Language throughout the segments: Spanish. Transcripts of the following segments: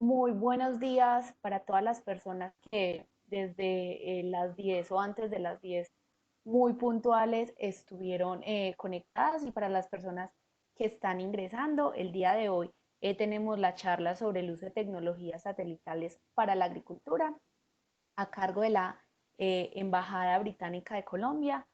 Muy buenos días para todas las personas que desde las 10 o antes de las 10 muy puntuales estuvieron conectadas y para las personas que están ingresando el día de hoy tenemos la charla sobre el uso de tecnologías satelitales para la agricultura a cargo de la Embajada Británica de Colombia.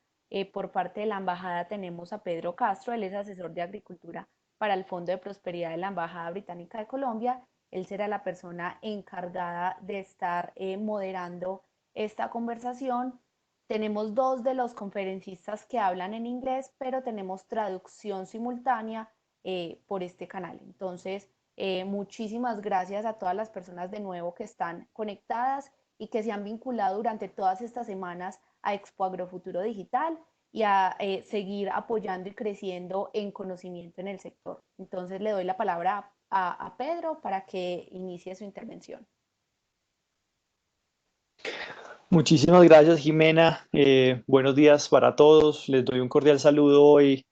Por parte de la Embajada tenemos a Pedro Castro, él es asesor de Agricultura para el Fondo de Prosperidad de la Embajada Británica de Colombia. Él será la persona encargada de estar moderando esta conversación. Tenemos dos de los conferencistas que hablan en inglés, pero tenemos traducción simultánea por este canal. Entonces, muchísimas gracias a todas las personas de nuevo que están conectadas y que se han vinculado durante todas estas semanas a Expo Agrofuturo Digital y a seguir apoyando y creciendo en conocimiento en el sector. Entonces le doy la palabra a Pedro para que inicie su intervención. Muchísimas gracias, Jimena. Buenos días para todos. Les doy un cordial saludo hoy,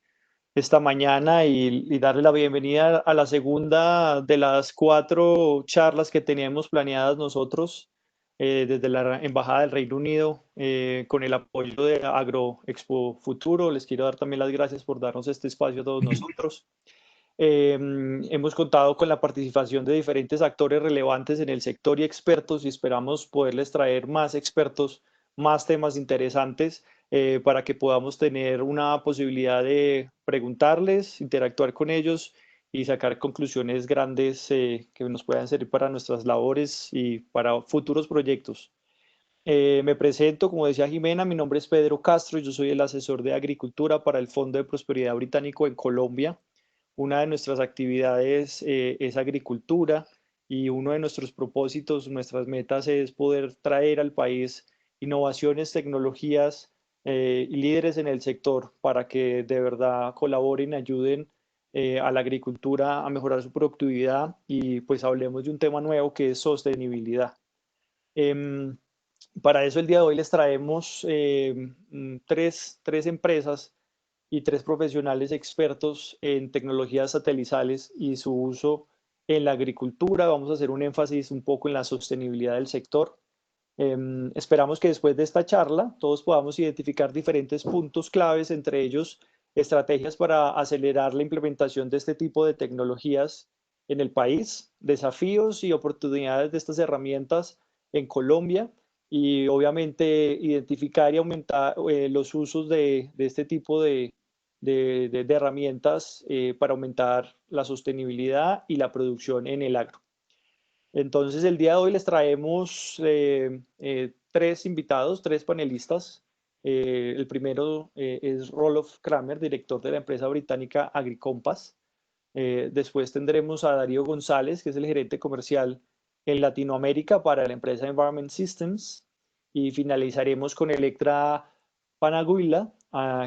esta mañana, y darles la bienvenida a la segunda de las cuatro charlas que teníamos planeadas nosotros desde la Embajada del Reino Unido con el apoyo de Agro Expo Futuro. Les quiero dar también las gracias por darnos este espacio a todos nosotros. Hemos contado con la participación de diferentes actores relevantes en el sector y expertos, y esperamos poderles traer más expertos, más temas interesantes para que podamos tener una posibilidad de preguntarles, interactuar con ellos y sacar conclusiones grandes que nos puedan servir para nuestras labores y para futuros proyectos. Me presento, como decía Jimena, mi nombre es Pedro Castro, yo soy el asesor de Agricultura para el Fondo de Prosperidad Británico en Colombia. Una de nuestras actividades es agricultura, y uno de nuestros propósitos, nuestras metas, es poder traer al país innovaciones, tecnologías y líderes en el sector para que de verdad colaboren, ayuden a la agricultura a mejorar su productividad, y pues hablemos de un tema nuevo que es sostenibilidad. Em, para eso el día de hoy les traemos tres empresas y tres profesionales expertos en tecnologías satelitales y su uso en la agricultura. Vamos a hacer un énfasis un poco en la sostenibilidad del sector. Esperamos que después de esta charla todos podamos identificar diferentes puntos claves, entre ellos estrategias para acelerar la implementación de este tipo de tecnologías en el país, desafíos y oportunidades de estas herramientas en Colombia, y obviamente identificar y aumentar los usos de este tipo de herramientas para aumentar la sostenibilidad y la producción en el agro. Entonces, el día de hoy les traemos tres invitados, tres panelistas. El primero es Rolof Kramer, director de la empresa británica AgriCompass. Después tendremos a Darío González, que es el gerente comercial en Latinoamérica para la empresa Environment Systems. Y finalizaremos con Electra Panaguila,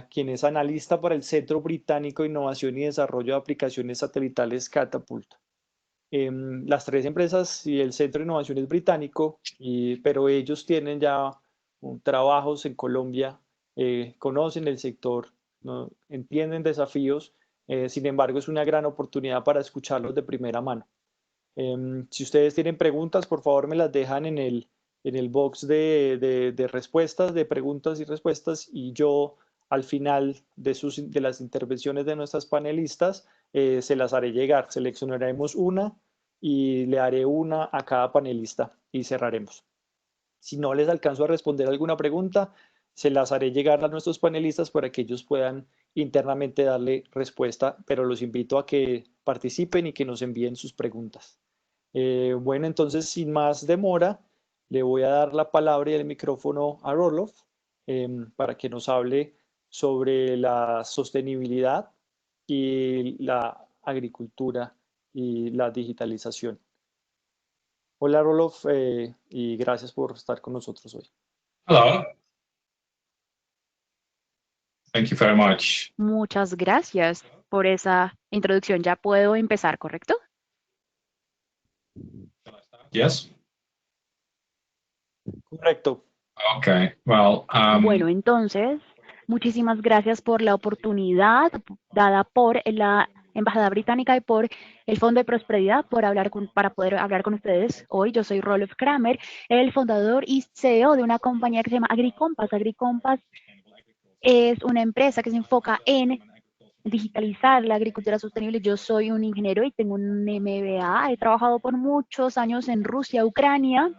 quien es analista para el Centro Británico de Innovación y Desarrollo de Aplicaciones Satelitales Catapult. Las tres empresas y el Centro de Innovación es británico, pero ellos tienen ya trabajos en Colombia, conocen el sector, ¿no? Entienden desafíos. Sin embargo, es una gran oportunidad para escucharlos de primera mano. Si ustedes tienen preguntas, por favor me las dejan en el box de respuestas, de preguntas y respuestas, y yo al final de las intervenciones de nuestras panelistas se las haré llegar. Seleccionaremos una y le haré una a cada panelista y cerraremos. Si no les alcanzo a responder alguna pregunta, se las haré llegar a nuestros panelistas para que ellos puedan internamente darle respuesta, pero los invito a que participen y que nos envíen sus preguntas. Bueno, entonces, sin más demora, le voy a dar la palabra y el micrófono a Roloff para que nos hable sobre la sostenibilidad y la agricultura y la digitalización. Hola, Roloff, y gracias por estar con nosotros hoy. Hello. Thank you very much. Muchas gracias por esa introducción. Ya puedo empezar, ¿correcto? Yes. Correcto. Okay. Well, Bueno, entonces, muchísimas gracias por la oportunidad dada por la Embajada Británica y por el Fondo de Prosperidad para poder hablar con ustedes hoy. Yo soy Rolf Kramer, el fundador y CEO de una compañía que se llama AgriCompass. AgriCompass es una empresa que se enfoca en digitalizar la agricultura sostenible. Yo soy un ingeniero y tengo un MBA. He trabajado por muchos años en Rusia, Ucrania,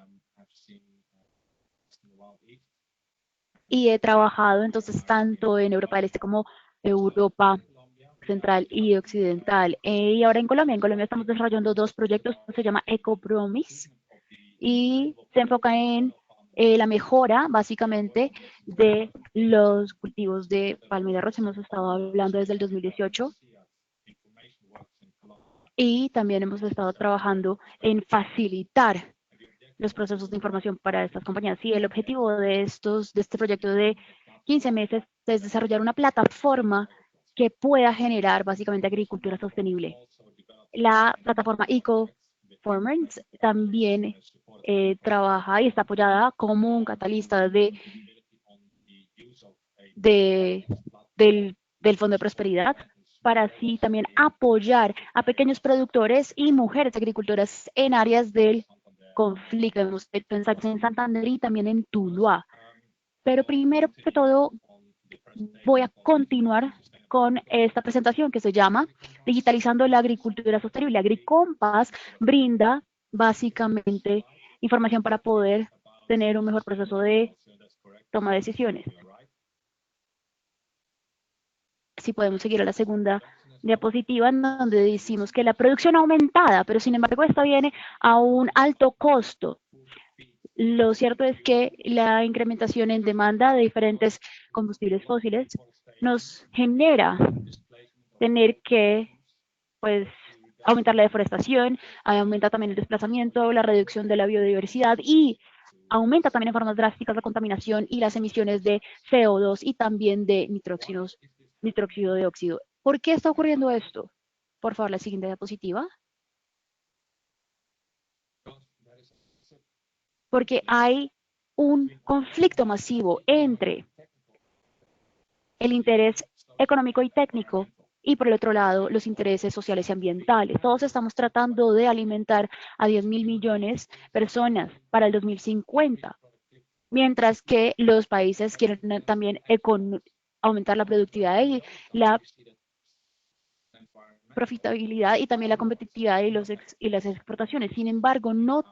y he trabajado entonces tanto en Europa del Este como Europa Central y Occidental. Y ahora en Colombia estamos desarrollando dos proyectos, uno se llama EcoPromise y se enfoca en la mejora básicamente de los cultivos de palma y de arroz. Hemos estado hablando desde el 2018 y también hemos estado trabajando en facilitar los procesos de información para estas compañías. Y el objetivo de este proyecto de 15 meses es desarrollar una plataforma que pueda generar básicamente agricultura sostenible. La plataforma EcoFarmers también trabaja y está apoyada como un catalista del Fondo de Prosperidad para así también apoyar a pequeños productores y mujeres agricultoras en áreas del conflicto. Hemos pensado en Santander y también en Tuluá. Pero primero que todo, voy a continuar con esta presentación que se llama Digitalizando la Agricultura Sostenible. AgriCompass brinda básicamente información para poder tener un mejor proceso de toma de decisiones. Si podemos seguir a la segunda diapositiva, en donde decimos que la producción aumentada, pero sin embargo esta viene a un alto costo. Lo cierto es que la incrementación en demanda de diferentes combustibles fósiles nos genera tener que, pues, aumentar la deforestación, aumenta también el desplazamiento, la reducción de la biodiversidad y aumenta también en formas drásticas la contaminación y las emisiones de CO2 y también de nitróxido de óxido. ¿Por qué está ocurriendo esto? Por favor, la siguiente diapositiva. Porque hay un conflicto masivo entre el interés económico y técnico y por el otro lado los intereses sociales y ambientales. Todos estamos tratando de alimentar a 10.000 millones de personas para el 2050, mientras que los países quieren también aumentar la productividad y la profitabilidad y también la competitividad y las exportaciones. Sin embargo, no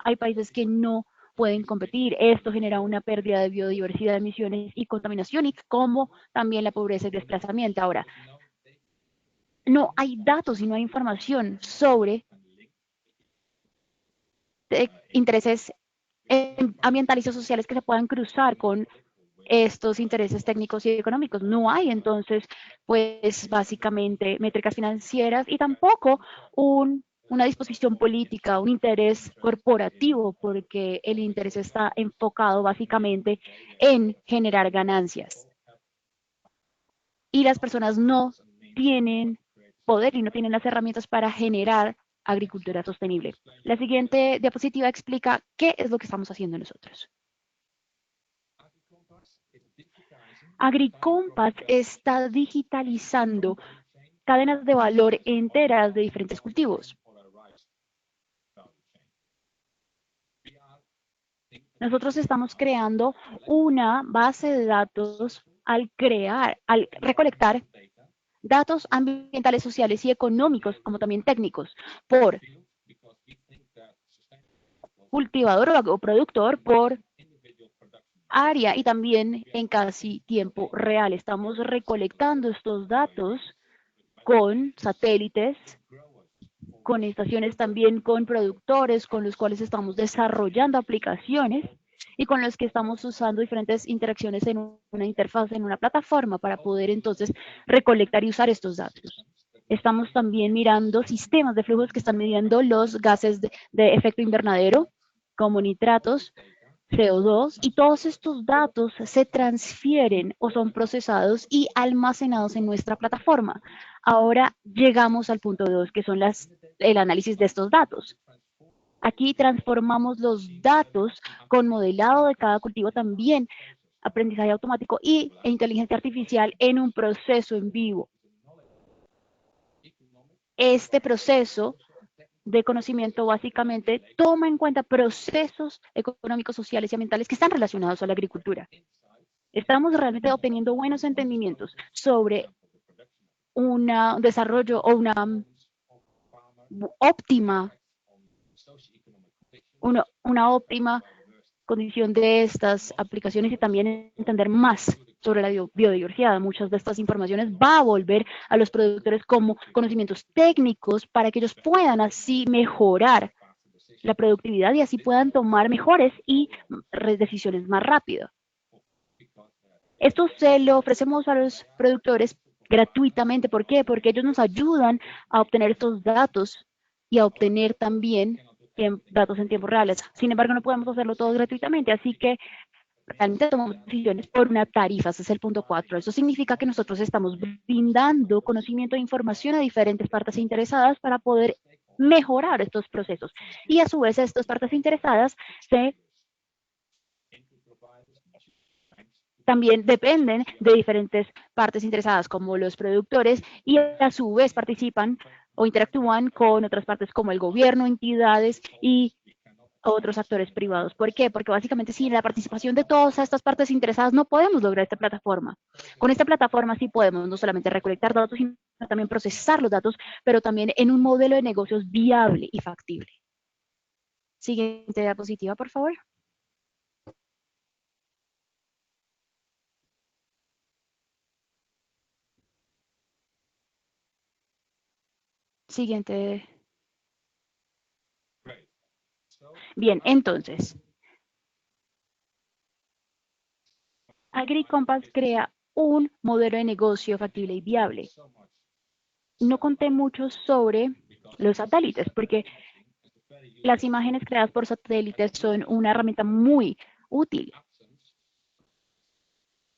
hay países que no pueden competir. Esto genera una pérdida de biodiversidad, emisiones y contaminación, y como también la pobreza y desplazamiento. Ahora, no hay datos y no hay información sobre intereses ambientales y sociales que se puedan cruzar con estos intereses técnicos y económicos. No hay entonces, pues básicamente métricas financieras y tampoco una disposición política, un interés corporativo, porque el interés está enfocado básicamente en generar ganancias. Y las personas no tienen poder y no tienen las herramientas para generar agricultura sostenible. La siguiente diapositiva explica qué es lo que estamos haciendo nosotros. AgriCompass está digitalizando cadenas de valor enteras de diferentes cultivos. Nosotros estamos creando una base de datos al recolectar datos ambientales, sociales y económicos, como también técnicos, por cultivador o productor, por área y también en casi tiempo real. Estamos recolectando estos datos con satélites, con estaciones también, con productores con los cuales estamos desarrollando aplicaciones y con los que estamos usando diferentes interacciones en una interfaz, en una plataforma para poder entonces recolectar y usar estos datos. Estamos también mirando sistemas de flujos que están midiendo los gases de efecto invernadero, como nitratos, CO2, y todos estos datos se transfieren o son procesados y almacenados en nuestra plataforma. Ahora llegamos al punto 2, que son el análisis de estos datos. Aquí transformamos los datos con modelado de cada cultivo, también aprendizaje automático e inteligencia artificial en un proceso en vivo. este proceso de conocimiento básicamente toma en cuenta procesos económicos, sociales y ambientales que están relacionados a la agricultura. Estamos realmente obteniendo buenos entendimientos sobre un desarrollo o una óptima, una óptima condición de estas aplicaciones y también entender más sobre la biodiversidad. Muchas de estas informaciones va a volver a los productores como conocimientos técnicos para que ellos puedan así mejorar la productividad y así puedan tomar mejores y decisiones más rápido. Esto se lo ofrecemos a los productores gratuitamente. ¿Por qué? Porque ellos nos ayudan a obtener estos datos y a obtener también datos en tiempos reales. Sin embargo, no podemos hacerlo todo gratuitamente, así que realmente tomamos decisiones por una tarifa. Ese es el punto 4. Eso significa que nosotros estamos brindando conocimiento e información a diferentes partes interesadas para poder mejorar estos procesos. Y a su vez, estas partes interesadas también dependen de diferentes partes interesadas, como los productores, y a su vez participan o interactúan con otras partes como el gobierno, entidades y otros actores privados. ¿Por qué? Porque básicamente sin la participación de todas estas partes interesadas no podemos lograr esta plataforma. Con esta plataforma sí podemos no solamente recolectar datos, sino también procesar los datos, pero también en un modelo de negocios viable y factible. Siguiente diapositiva, por favor. Siguiente. Bien, entonces, AgriCompass crea un modelo de negocio factible y viable. No conté mucho sobre los satélites, porque las imágenes creadas por satélites son una herramienta muy útil,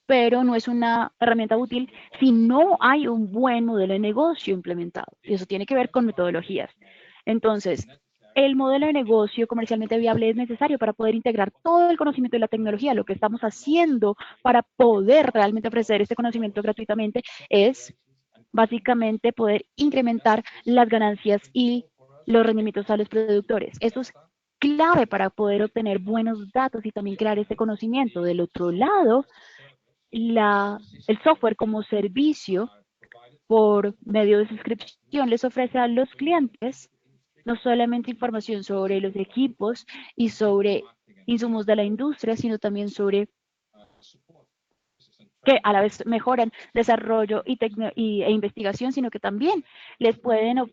pero no es una herramienta útil si no hay un buen modelo de negocio implementado. Y eso tiene que ver con metodologías. Entonces, el modelo de negocio comercialmente viable es necesario para poder integrar todo el conocimiento y la tecnología. Lo que estamos haciendo para poder realmente ofrecer este conocimiento gratuitamente es básicamente poder incrementar las ganancias y los rendimientos a los productores. Eso es clave para poder obtener buenos datos y también crear este conocimiento. Del otro lado, el software como servicio por medio de suscripción les ofrece a los clientes no solamente información sobre los equipos y sobre insumos de la industria, sino también sobre que a la vez mejoran desarrollo e investigación, sino que también les pueden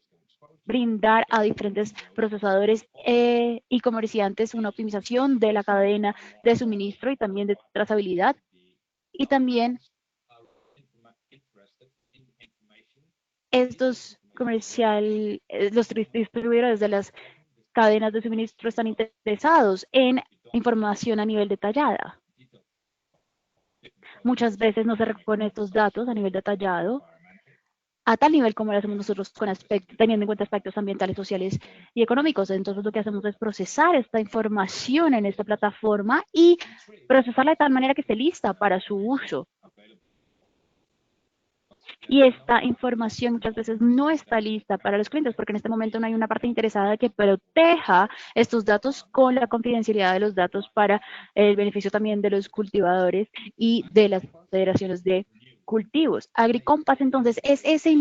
brindar a diferentes procesadores y comerciantes una optimización de la cadena de suministro y también de trazabilidad. Y también los distribuidores de las cadenas de suministro están interesados en información a nivel detallada. Muchas veces no se recogen estos datos a nivel detallado, a tal nivel como lo hacemos nosotros teniendo en cuenta aspectos ambientales, sociales y económicos. Entonces lo que hacemos es procesar esta información en esta plataforma y procesarla de tal manera que esté lista para su uso. Y esta información muchas veces no está lista para los clientes porque en este momento no hay una parte interesada que proteja estos datos con la confidencialidad de los datos para el beneficio también de los cultivadores y de las federaciones de cultivos. AgriCompass entonces es esa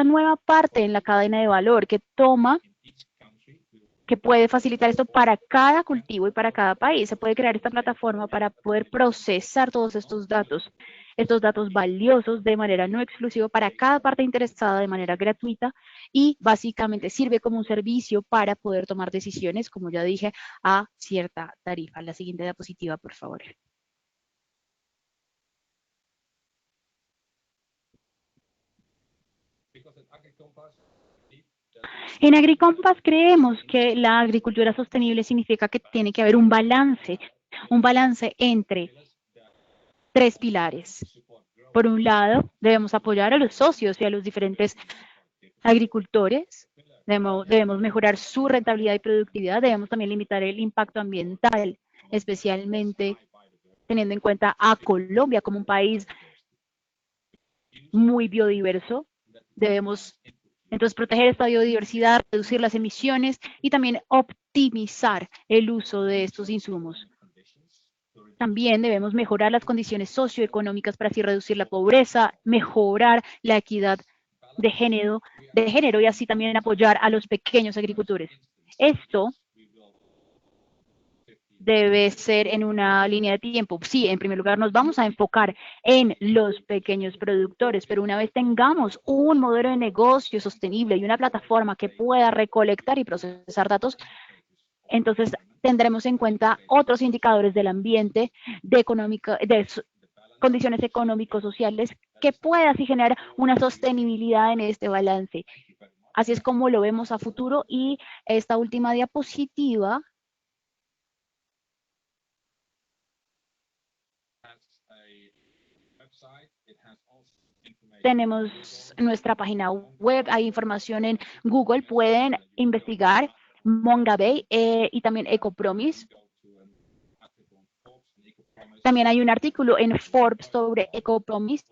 nueva parte en la cadena de valor que puede facilitar esto para cada cultivo y para cada país. Se puede crear esta plataforma para poder procesar todos estos datos valiosos de manera no exclusiva para cada parte interesada de manera gratuita y básicamente sirve como un servicio para poder tomar decisiones, como ya dije, a cierta tarifa. La siguiente diapositiva, por favor. En AgriCompass creemos que la agricultura sostenible significa que tiene que haber un balance entre tres pilares. Por un lado, debemos apoyar a los socios y a los diferentes agricultores, debemos mejorar su rentabilidad y productividad, debemos también limitar el impacto ambiental, especialmente teniendo en cuenta a Colombia como un país muy biodiverso. Debemos entonces proteger esta biodiversidad, reducir las emisiones y también optimizar el uso de estos insumos. También debemos mejorar las condiciones socioeconómicas para así reducir la pobreza, mejorar la equidad de género y así también apoyar a los pequeños agricultores. Esto debe ser en una línea de tiempo. Sí, en primer lugar nos vamos a enfocar en los pequeños productores, pero una vez tengamos un modelo de negocio sostenible y una plataforma que pueda recolectar y procesar datos, entonces tendremos en cuenta otros indicadores del ambiente, de condiciones económico-sociales, que pueda así generar una sostenibilidad en este balance. Así es como lo vemos a futuro. Y esta última diapositiva tenemos nuestra página web, hay información en Google, pueden investigar Mongabay y también EcoPromise. También hay un artículo en Forbes sobre EcoPromise,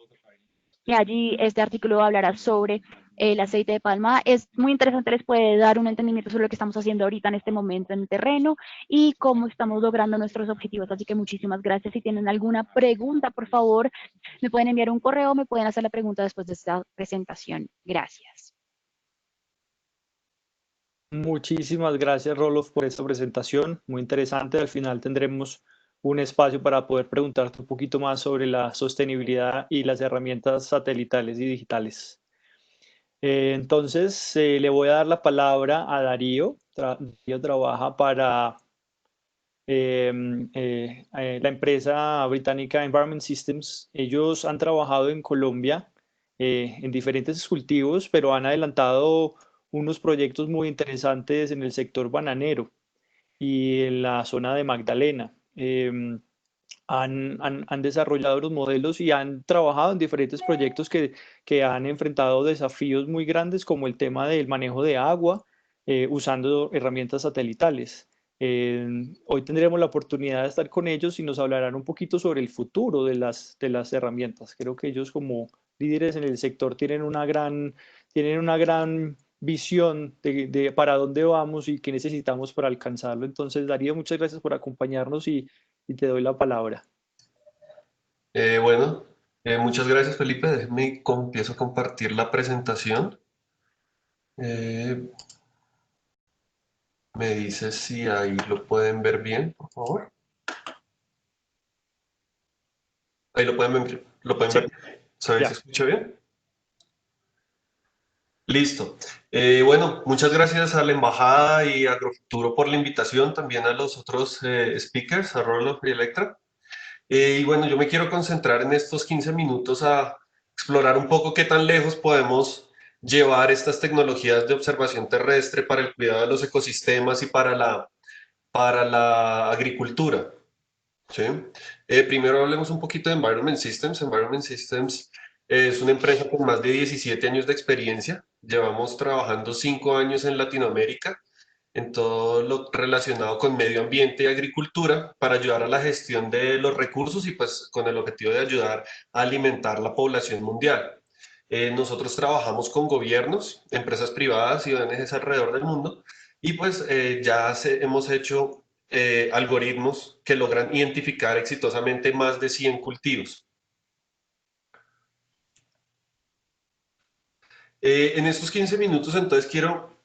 y allí este artículo hablará sobre el aceite de palma. Es muy interesante, les puede dar un entendimiento sobre lo que estamos haciendo ahorita en este momento en el terreno y cómo estamos logrando nuestros objetivos. Así que muchísimas gracias. Si tienen alguna pregunta, por favor, me pueden enviar un correo, me pueden hacer la pregunta después de esta presentación. Gracias. Muchísimas gracias, Rolof, por esta presentación. Muy interesante. Al final tendremos un espacio para poder preguntarte un poquito más sobre la sostenibilidad y las herramientas satelitales y digitales. Entonces, le voy a dar la palabra a Darío. Darío trabaja para la empresa británica Environment Systems. Ellos han trabajado en Colombia en diferentes cultivos, pero han adelantado unos proyectos muy interesantes en el sector bananero y en la zona de Magdalena. Han desarrollado los modelos y han trabajado en diferentes proyectos que han enfrentado desafíos muy grandes, como el tema del manejo de agua usando herramientas satelitales. Hoy tendremos la oportunidad de estar con ellos y nos hablarán un poquito sobre el futuro de las herramientas. Creo que ellos, como líderes en el sector, tienen una gran visión de para dónde vamos y qué necesitamos para alcanzarlo. Entonces, Darío, muchas gracias por acompañarnos y te doy la palabra. Bueno, muchas gracias, Felipe. Empiezo a compartir la presentación. Me dices si ahí lo pueden ver bien, por favor. Ahí lo pueden ver. Sí. Ver. ¿Sabéis si Ya. escucha bien? Listo. Bueno, muchas gracias a la Embajada y a Agrofuturo por la invitación, también a los otros speakers, a Rolof y Electra. Y bueno, yo me quiero concentrar en estos 15 minutos a explorar un poco qué tan lejos podemos llevar estas tecnologías de observación terrestre para el cuidado de los ecosistemas y para la agricultura. ¿Sí? Primero hablemos un poquito de Environment Systems. Environment Systems es una empresa con más de 17 años de experiencia. Llevamos trabajando 5 años en Latinoamérica en todo lo relacionado con medio ambiente y agricultura para ayudar a la gestión de los recursos y pues con el objetivo de ayudar a alimentar la población mundial. Nosotros trabajamos con gobiernos, empresas privadas y ONGs alrededor del mundo y pues hemos hecho algoritmos que logran identificar exitosamente más de 100 cultivos. En estos 15 minutos entonces quiero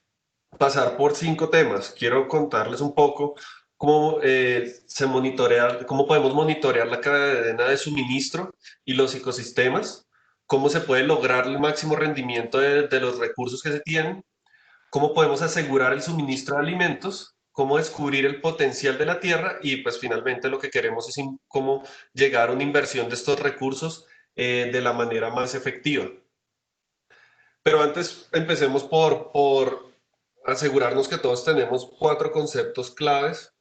pasar por 5 temas. Quiero contarles un poco cómo cómo podemos monitorear la cadena de suministro y los ecosistemas, cómo se puede lograr el máximo rendimiento de los recursos que se tienen, cómo podemos asegurar el suministro de alimentos, cómo descubrir el potencial de la tierra y pues finalmente lo que queremos es cómo llegar a una inversión de estos recursos de la manera más efectiva. Pero antes empecemos por asegurarnos que todos tenemos 4 conceptos claves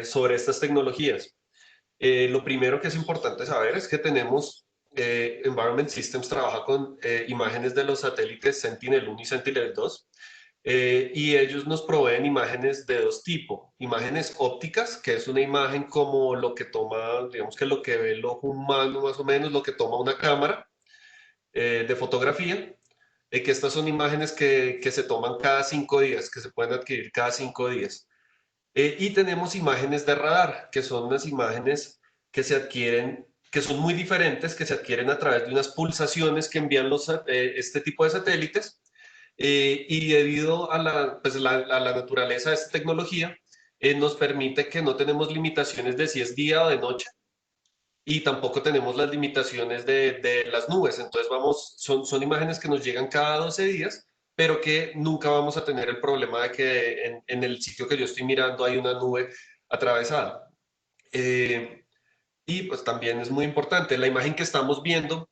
sobre estas tecnologías. Lo primero que es importante saber es que tenemos Environment Systems trabaja con imágenes de los satélites Sentinel-1 y Sentinel-2 y ellos nos proveen imágenes de 2 tipos. Imágenes ópticas, que es una imagen como lo que toma, digamos que lo que ve el ojo humano más o menos, lo que toma una cámara. de fotografía, que estas son imágenes que se toman cada 5 días, que se pueden adquirir cada 5 días. Y tenemos imágenes de radar, que son unas imágenes que se adquieren, que son muy diferentes, que se adquieren a través de unas pulsaciones que envían este tipo de satélites. Y debido a a la naturaleza de esta tecnología, nos permite que no tenemos limitaciones de si es día o de noche, y tampoco tenemos las limitaciones de las nubes. Entonces son imágenes que nos llegan cada 12 días, pero que nunca vamos a tener el problema de que en el sitio que yo estoy mirando hay una nube atravesada. Y pues también es muy importante, la imagen que estamos viendo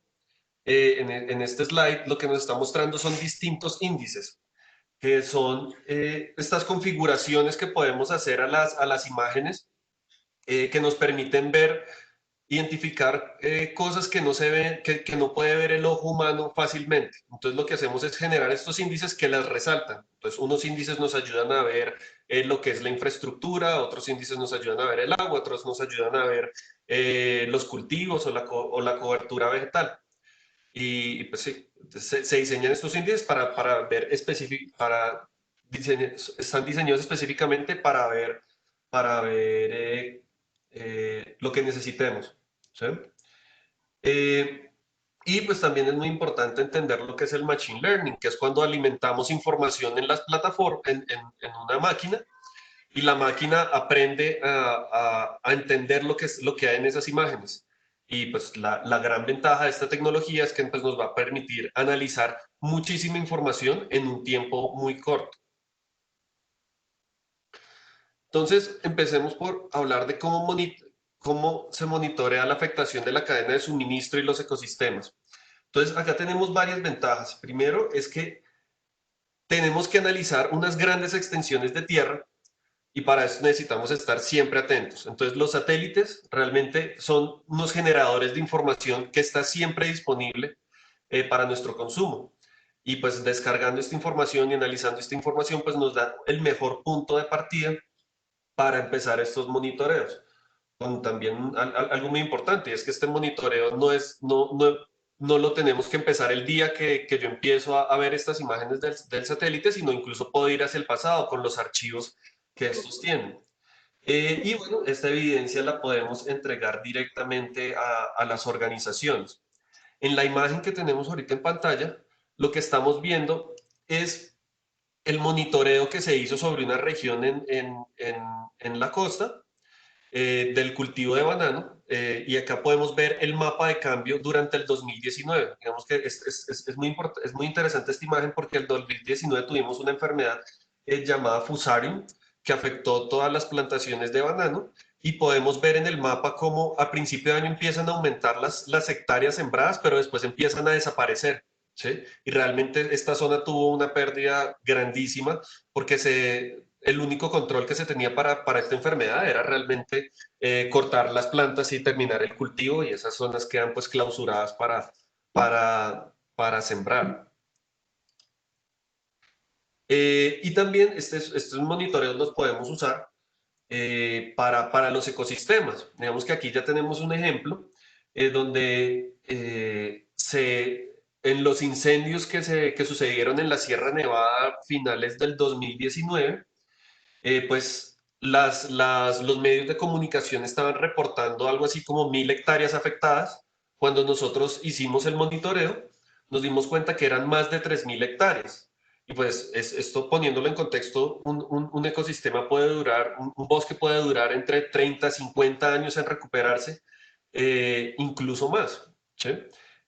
en este slide, lo que nos está mostrando son distintos índices, que son estas configuraciones que podemos hacer a las imágenes, que nos permiten identificar cosas que no se ven, que no puede ver el ojo humano fácilmente. Entonces lo que hacemos es generar estos índices que las resaltan. Entonces unos índices nos ayudan a ver lo que es la infraestructura, otros índices nos ayudan a ver el agua, otros nos ayudan a ver los cultivos o la cobertura vegetal. Y pues sí, se diseñan estos índices para ver están diseñados específicamente para ver lo que necesitemos, ¿sí? Y pues también es muy importante entender lo que es el Machine Learning, que es cuando alimentamos información en las plataformas, en una máquina, y la máquina aprende a entender lo que hay en esas imágenes. Y pues la gran ventaja de esta tecnología es que pues, nos va a permitir analizar muchísima información en un tiempo muy corto. Entonces, empecemos por hablar de cómo se monitorea la afectación de la cadena de suministro y los ecosistemas. Entonces, acá tenemos varias ventajas. Primero es que tenemos que analizar unas grandes extensiones de tierra, y para eso necesitamos estar siempre atentos. Entonces, los satélites realmente son unos generadores de información que está siempre disponible para nuestro consumo. Y pues descargando esta información y analizando esta información, pues nos da el mejor punto de partida para empezar estos monitoreos. Con también algo muy importante, es que este monitoreo no lo tenemos que empezar el día que yo empiezo a ver estas imágenes del satélite, sino incluso puedo ir hacia el pasado con los archivos que estos tienen. Y bueno, esta evidencia la podemos entregar directamente a las organizaciones. En la imagen que tenemos ahorita en pantalla, lo que estamos viendo es el monitoreo que se hizo sobre una región en la costa del cultivo de banano, y acá podemos ver el mapa de cambio durante el 2019. Digamos que es muy interesante esta imagen porque en el 2019 tuvimos una enfermedad llamada Fusarium que afectó todas las plantaciones de banano, y podemos ver en el mapa cómo a principio de año empiezan a aumentar las hectáreas sembradas, pero después empiezan a desaparecer, ¿sí? Y realmente esta zona tuvo una pérdida grandísima porque el único control que se tenía para esta enfermedad era realmente cortar las plantas y terminar el cultivo, y esas zonas quedan pues clausuradas para sembrar. Y también estos monitoreos los podemos usar para los ecosistemas. Digamos que aquí ya tenemos un ejemplo donde en los incendios que sucedieron en la Sierra Nevada a finales del 2019, pues los medios de comunicación estaban reportando algo así como 1000 hectáreas afectadas. Cuando nosotros hicimos el monitoreo, nos dimos cuenta que eran más de 3000 hectáreas. Y pues esto poniéndolo en contexto, un ecosistema puede durar, un bosque puede durar entre 30 a 50 años en recuperarse, incluso más, ¿sí?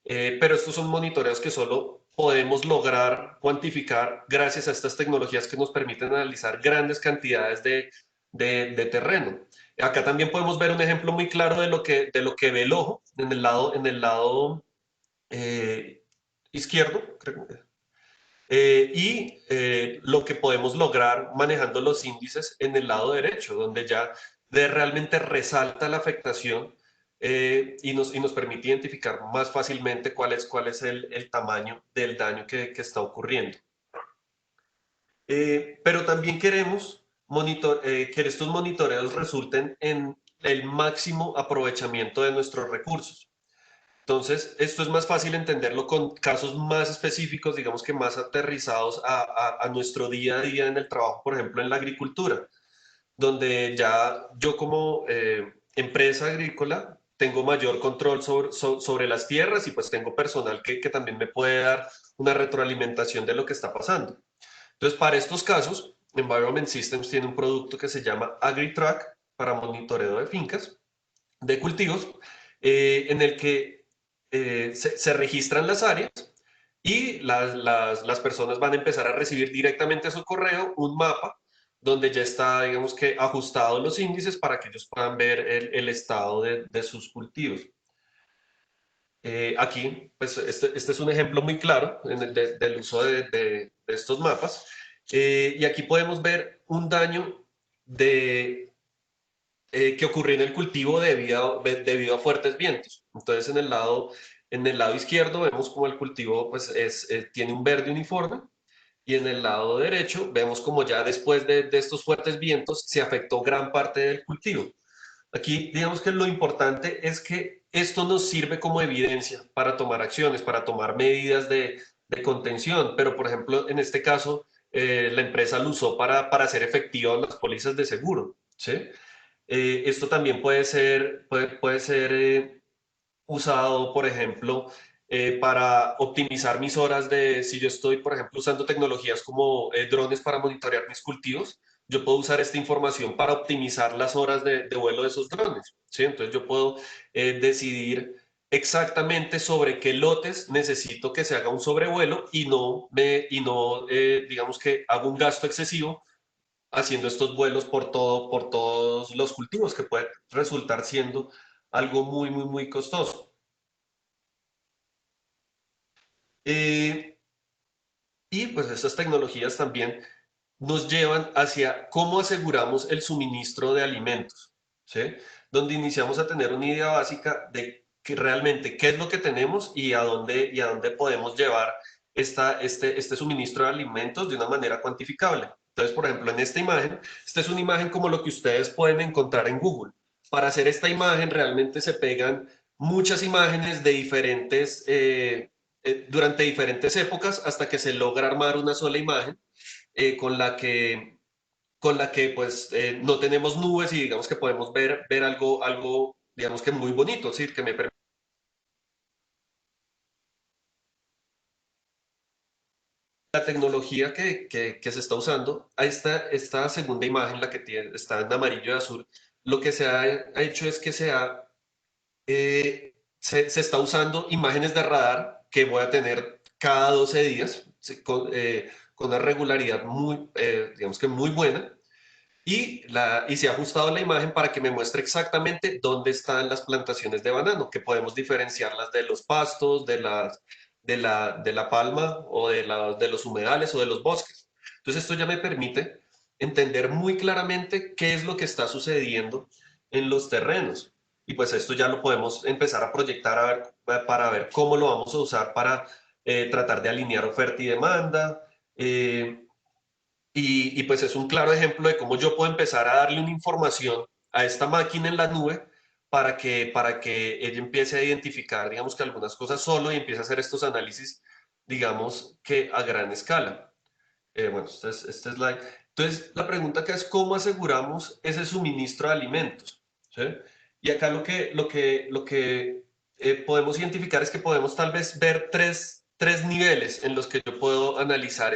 Pero estos son monitoreos que solo podemos lograr cuantificar gracias a estas tecnologías que nos permiten analizar grandes cantidades de terreno. Acá también podemos ver un ejemplo muy claro de lo que ve el ojo en el lado izquierdo, creo. Lo que podemos lograr manejando los índices en el lado derecho, donde ya realmente resalta la afectación, y nos permite identificar más fácilmente cuál es el tamaño del daño que está ocurriendo. Pero también queremos que estos monitoreos resulten en el máximo aprovechamiento de nuestros recursos. Entonces, esto es más fácil entenderlo con casos más específicos, digamos que más aterrizados a nuestro día a día en el trabajo, por ejemplo, en la agricultura, donde ya yo como empresa agrícola tengo mayor control sobre las tierras y pues tengo personal que también me puede dar una retroalimentación de lo que está pasando. Entonces, para estos casos, Environment Systems tiene un producto que se llama AgriTrack para monitoreo de fincas, de cultivos, en el que se registran las áreas y las personas van a empezar a recibir directamente a su correo un mapa donde ya está, digamos que, ajustado los índices para que ellos puedan ver el estado de sus cultivos. Aquí, pues, este es un ejemplo muy claro del uso de estos mapas. Y aquí podemos ver un daño que ocurrió en el cultivo debido a fuertes vientos. Entonces, en el lado izquierdo vemos como el cultivo pues, tiene un verde uniforme y en el lado derecho vemos como ya después de estos fuertes vientos se afectó gran parte del cultivo. Aquí, digamos que lo importante es que esto nos sirve como evidencia para tomar acciones, para tomar medidas de contención, pero por ejemplo, en este caso, la empresa lo usó para hacer efectivas las pólizas de seguro, ¿sí? Esto también puede ser usado, por ejemplo, para optimizar mis horas si yo estoy, por ejemplo, usando tecnologías como drones para monitorear mis cultivos, yo puedo usar esta información para optimizar las horas de vuelo de esos drones, ¿sí? Entonces yo puedo decidir exactamente sobre qué lotes necesito que se haga un sobrevuelo y no digamos que hago un gasto excesivo haciendo estos vuelos por todos los cultivos, que puede resultar siendo algo muy, muy, muy costoso. Y pues estas tecnologías también nos llevan hacia cómo aseguramos el suministro de alimentos, ¿sí? Donde iniciamos a tener una idea básica de que realmente qué es lo que tenemos y a dónde podemos llevar este suministro de alimentos de una manera cuantificable. Entonces, por ejemplo, en esta es una imagen como lo que ustedes pueden encontrar en Google. Para hacer esta imagen realmente se pegan muchas imágenes de durante diferentes épocas hasta que se logra armar una sola imagen con la que pues no tenemos nubes y digamos que podemos ver algo digamos que muy bonito, ¿sí? Que me permite la tecnología que se está usando. A esta segunda imagen, la que está en amarillo y azul, lo que ha hecho es que se está usando imágenes de radar que voy a tener cada 12 días, ¿sí? Con una regularidad digamos que muy buena. Y se ha ajustado la imagen para que me muestre exactamente dónde están las plantaciones de banano, que podemos diferenciarlas de los pastos, de la palma o de los humedales o de los bosques. Entonces esto ya me permite entender muy claramente qué es lo que está sucediendo en los terrenos. Y pues esto ya lo podemos empezar a proyectar para ver cómo lo vamos a usar para tratar de alinear oferta y demanda. Y pues es un claro ejemplo de cómo yo puedo empezar a darle una información a esta máquina en la nube para que ella empiece a identificar, digamos que algunas cosas solo y empiece a hacer estos análisis, digamos que a gran escala. Bueno, este es la... Entonces, la pregunta acá es cómo aseguramos ese suministro de alimentos, ¿sí? Y acá lo que podemos identificar es que podemos tal vez ver tres niveles en los que yo puedo analizar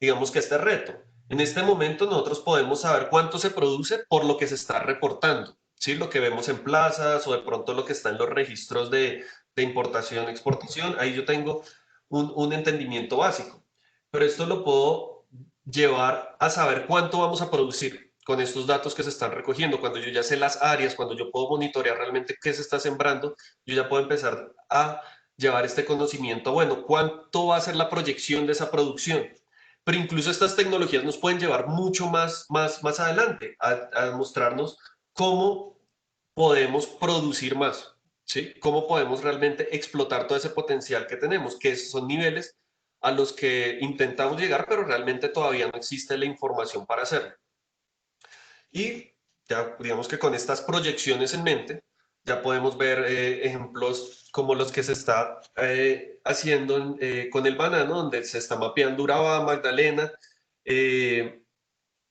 digamos que este reto. En este momento nosotros podemos saber cuánto se produce por lo que se está reportando, ¿sí? Lo que vemos en plazas o de pronto lo que está en los registros de importación, exportación. Ahí yo tengo un entendimiento básico. Pero esto lo puedo llevar a saber cuánto vamos a producir con estos datos que se están recogiendo. Cuando yo ya sé las áreas, cuando yo puedo monitorear realmente qué se está sembrando, yo ya puedo empezar a llevar este conocimiento, bueno, cuánto va a ser la proyección de esa producción. Pero incluso estas tecnologías nos pueden llevar mucho más adelante a mostrarnos cómo podemos producir más, ¿sí? Cómo podemos realmente explotar todo ese potencial que tenemos, que son niveles a los que intentamos llegar, pero realmente todavía no existe la información para hacerlo. Y ya digamos que con estas proyecciones en mente, ya podemos ver ejemplos como los que se está haciendo con el banano, donde se está mapeando Urabá, Magdalena,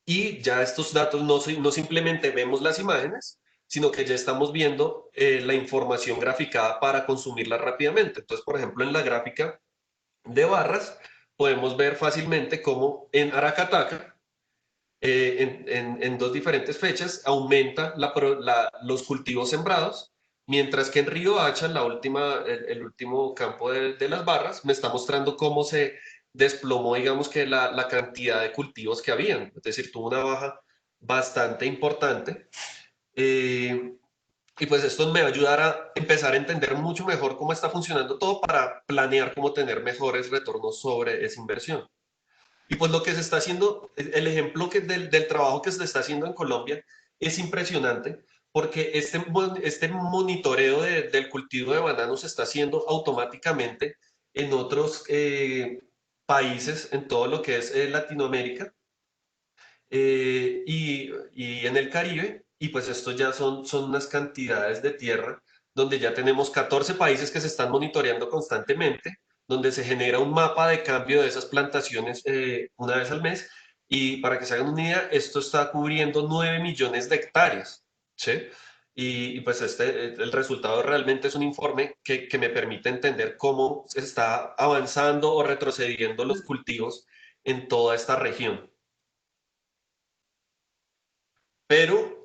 y ya estos datos no simplemente vemos las imágenes, sino que ya estamos viendo la información graficada para consumirla rápidamente. Entonces, por ejemplo, en la gráfica de barras, podemos ver fácilmente cómo en Aracataca, en dos diferentes fechas, aumenta los cultivos sembrados, mientras que en Río Hacha, el último campo de las barras, me está mostrando cómo se desplomó, digamos que la cantidad de cultivos que habían. Es decir, tuvo una baja bastante importante. Y pues esto me va a ayudar a empezar a entender mucho mejor cómo está funcionando todo para planear cómo tener mejores retornos sobre esa inversión. Y pues lo que se está haciendo, el ejemplo del trabajo que se está haciendo en Colombia es impresionante porque este monitoreo del cultivo de bananos se está haciendo automáticamente en otros países, en todo lo que es Latinoamérica y en el Caribe. Y pues esto ya son unas cantidades de tierra donde ya tenemos 14 países que se están monitoreando constantemente, donde se genera un mapa de cambio de esas plantaciones una vez al mes. Y para que se hagan una idea, esto está cubriendo 9 millones de hectáreas, ¿sí? Y pues el resultado realmente es un informe que me permite entender cómo se está avanzando o retrocediendo los cultivos en toda esta región. Pero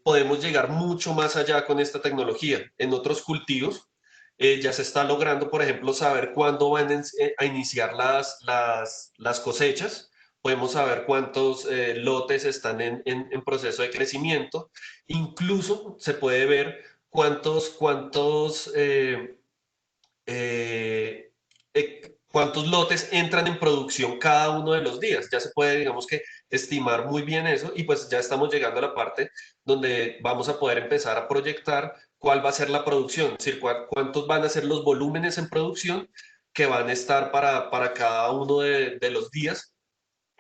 podemos llegar mucho más allá con esta tecnología. En otros cultivos ya se está logrando, por ejemplo, saber cuándo van a iniciar las cosechas. Podemos saber cuántos lotes están en proceso de crecimiento. Incluso se puede ver cuántos lotes entran en producción cada uno de los días. Ya se puede, digamos que, estimar muy bien eso y pues ya estamos llegando a la parte donde vamos a poder empezar a proyectar cuál va a ser la producción, es decir, cuántos van a ser los volúmenes en producción que van a estar para cada uno de los días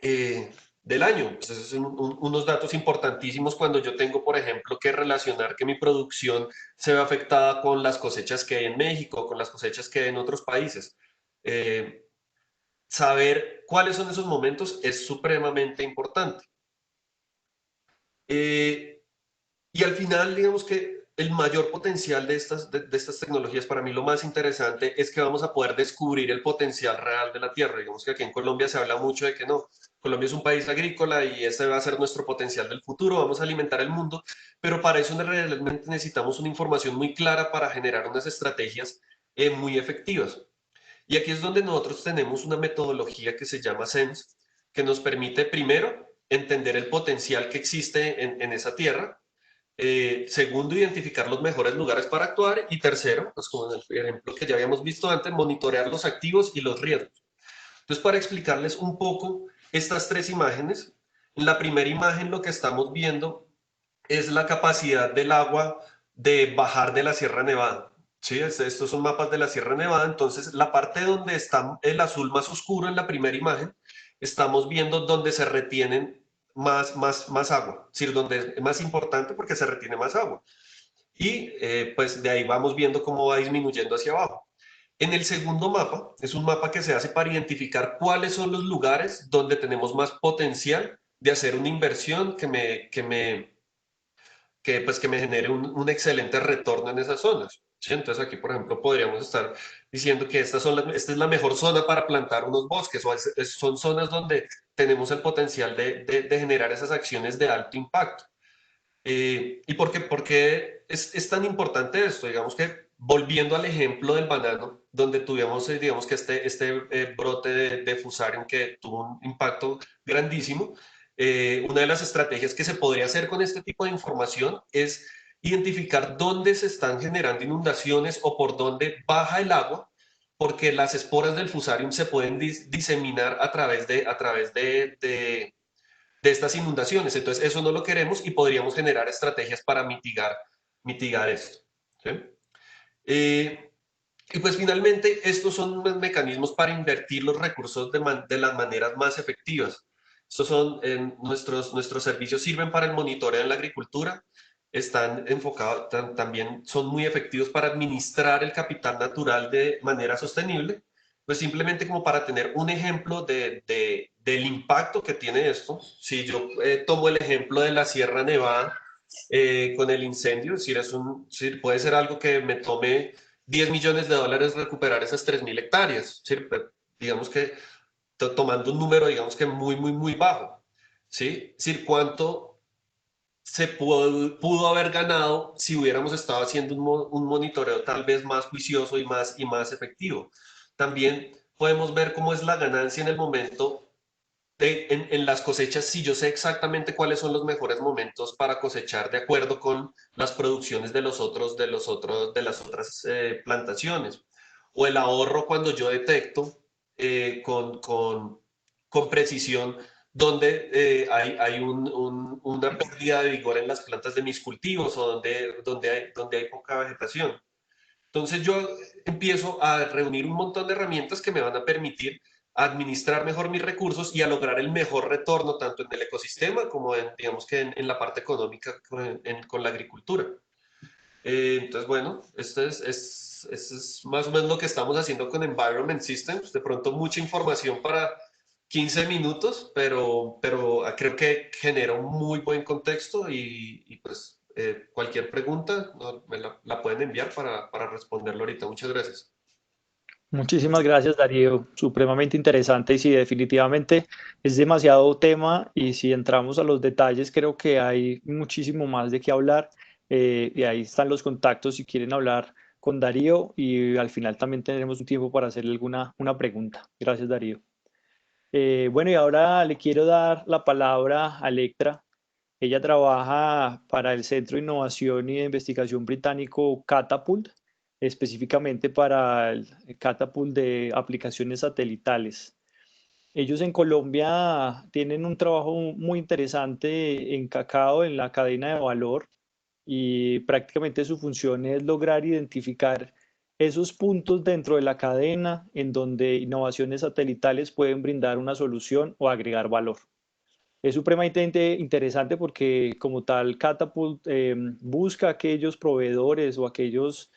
del año. Entonces, son unos datos importantísimos cuando yo tengo, por ejemplo, que relacionar que mi producción se ve afectada con las cosechas que hay en México, con las cosechas que hay en otros países. Eh, Saber cuáles son esos momentos es supremamente importante. Y al final, digamos que el mayor potencial de estas tecnologías, para mí lo más interesante es que vamos a poder descubrir el potencial real de la tierra. Digamos que aquí en Colombia se habla mucho de que no, Colombia es un país agrícola y ese va a ser nuestro potencial del futuro, vamos a alimentar el mundo, pero para eso realmente necesitamos una información muy clara para generar unas estrategias muy efectivas. Y aquí es donde nosotros tenemos una metodología que se llama SENSE, que nos permite primero entender el potencial que existe en esa tierra, segundo, identificar los mejores lugares para actuar y tercero, pues como en el ejemplo que ya habíamos visto antes, monitorear los activos y los riesgos. Entonces, para explicarles un poco estas tres imágenes, en la primera imagen lo que estamos viendo es la capacidad del agua de bajar de la Sierra Nevada. ¿Sí? Estos son mapas de la Sierra Nevada, entonces la parte donde está el azul más oscuro en la primera imagen, estamos viendo donde se retienen más agua, es decir, donde es más importante porque se retiene más agua. Y pues de ahí vamos viendo cómo va disminuyendo hacia abajo. En el segundo mapa, es un mapa que se hace para identificar cuáles son los lugares donde tenemos más potencial de hacer una inversión que me genere un excelente retorno en esas zonas. ¿Sí? Entonces aquí, por ejemplo, podríamos estar diciendo que esta es la mejor zona para plantar unos bosques o son zonas donde tenemos el potencial de generar esas acciones de alto impacto. ¿Y por qué es tan importante esto? Digamos que volviendo al ejemplo del banano, donde tuvimos, digamos que este brote de Fusarium que tuvo un impacto grandísimo, una de las estrategias que se podría hacer con este tipo de información es identificar dónde se están generando inundaciones o por dónde baja el agua, porque las esporas del Fusarium se pueden diseminar a través de estas inundaciones. Entonces, eso no lo queremos y podríamos generar estrategias para mitigar esto. ¿Sí? Y pues finalmente, estos son mecanismos para invertir los recursos de las maneras más efectivas. Estos son nuestros servicios sirven para el monitoreo en la agricultura. están enfocados, también son muy efectivos para administrar el capital natural de manera sostenible. Pues simplemente como para tener un ejemplo del impacto que tiene esto, si yo tomo el ejemplo de la Sierra Nevada con el incendio, es decir, puede ser algo que me tome 10 millones de dólares recuperar esas 3.000 hectáreas, ¿sí? Digamos que tomando un número, digamos que muy bajo, ¿sí? Es decir, ¿cuánto se pudo haber ganado si hubiéramos estado haciendo un monitoreo tal vez más juicioso y más efectivo? También podemos ver cómo es la ganancia en el momento en las cosechas, si yo sé exactamente cuáles son los mejores momentos para cosechar de acuerdo con las producciones de las otras plantaciones, o el ahorro cuando yo detecto con precisión donde hay una pérdida de vigor en las plantas de mis cultivos o donde hay poca vegetación. Entonces yo empiezo a reunir un montón de herramientas que me van a permitir administrar mejor mis recursos y a lograr el mejor retorno tanto en el ecosistema como digamos que en la parte económica con la agricultura. Entonces, bueno, esto es más o menos lo que estamos haciendo con Environment Systems. De pronto mucha información para 15 minutos, pero creo que genera un muy buen contexto y pues cualquier pregunta me la pueden enviar para responderlo ahorita. Muchas gracias. Muchísimas gracias, Darío. Supremamente interesante y sí, definitivamente es demasiado tema y si entramos a los detalles creo que hay muchísimo más de qué hablar y ahí están los contactos si quieren hablar con Darío y al final también tendremos un tiempo para hacerle una pregunta. Gracias, Darío. Bueno, y ahora le quiero dar la palabra a Electra. Ella trabaja para el Centro de Innovación y de Investigación británico Catapult, específicamente para el Catapult de aplicaciones satelitales. Ellos en Colombia tienen un trabajo muy interesante en cacao, en la cadena de valor, y prácticamente su función es lograr identificar esos puntos dentro de la cadena en donde innovaciones satelitales pueden brindar una solución o agregar valor. Es supremamente interesante porque como tal Catapult busca aquellos proveedores o aquellos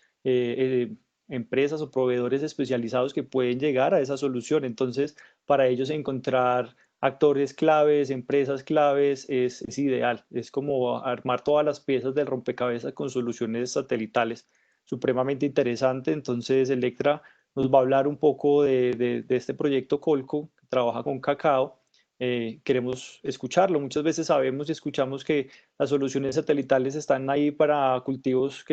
empresas o proveedores especializados que pueden llegar a esa solución. Entonces, para ellos encontrar actores claves, empresas claves, es ideal. Es como armar todas las piezas del rompecabezas con soluciones satelitales. Supremamente interesante. Entonces, Electra nos va a hablar un poco de este proyecto Colco, que trabaja con cacao. Queremos escucharlo. Muchas veces sabemos y escuchamos que las soluciones satelitales están ahí para cultivos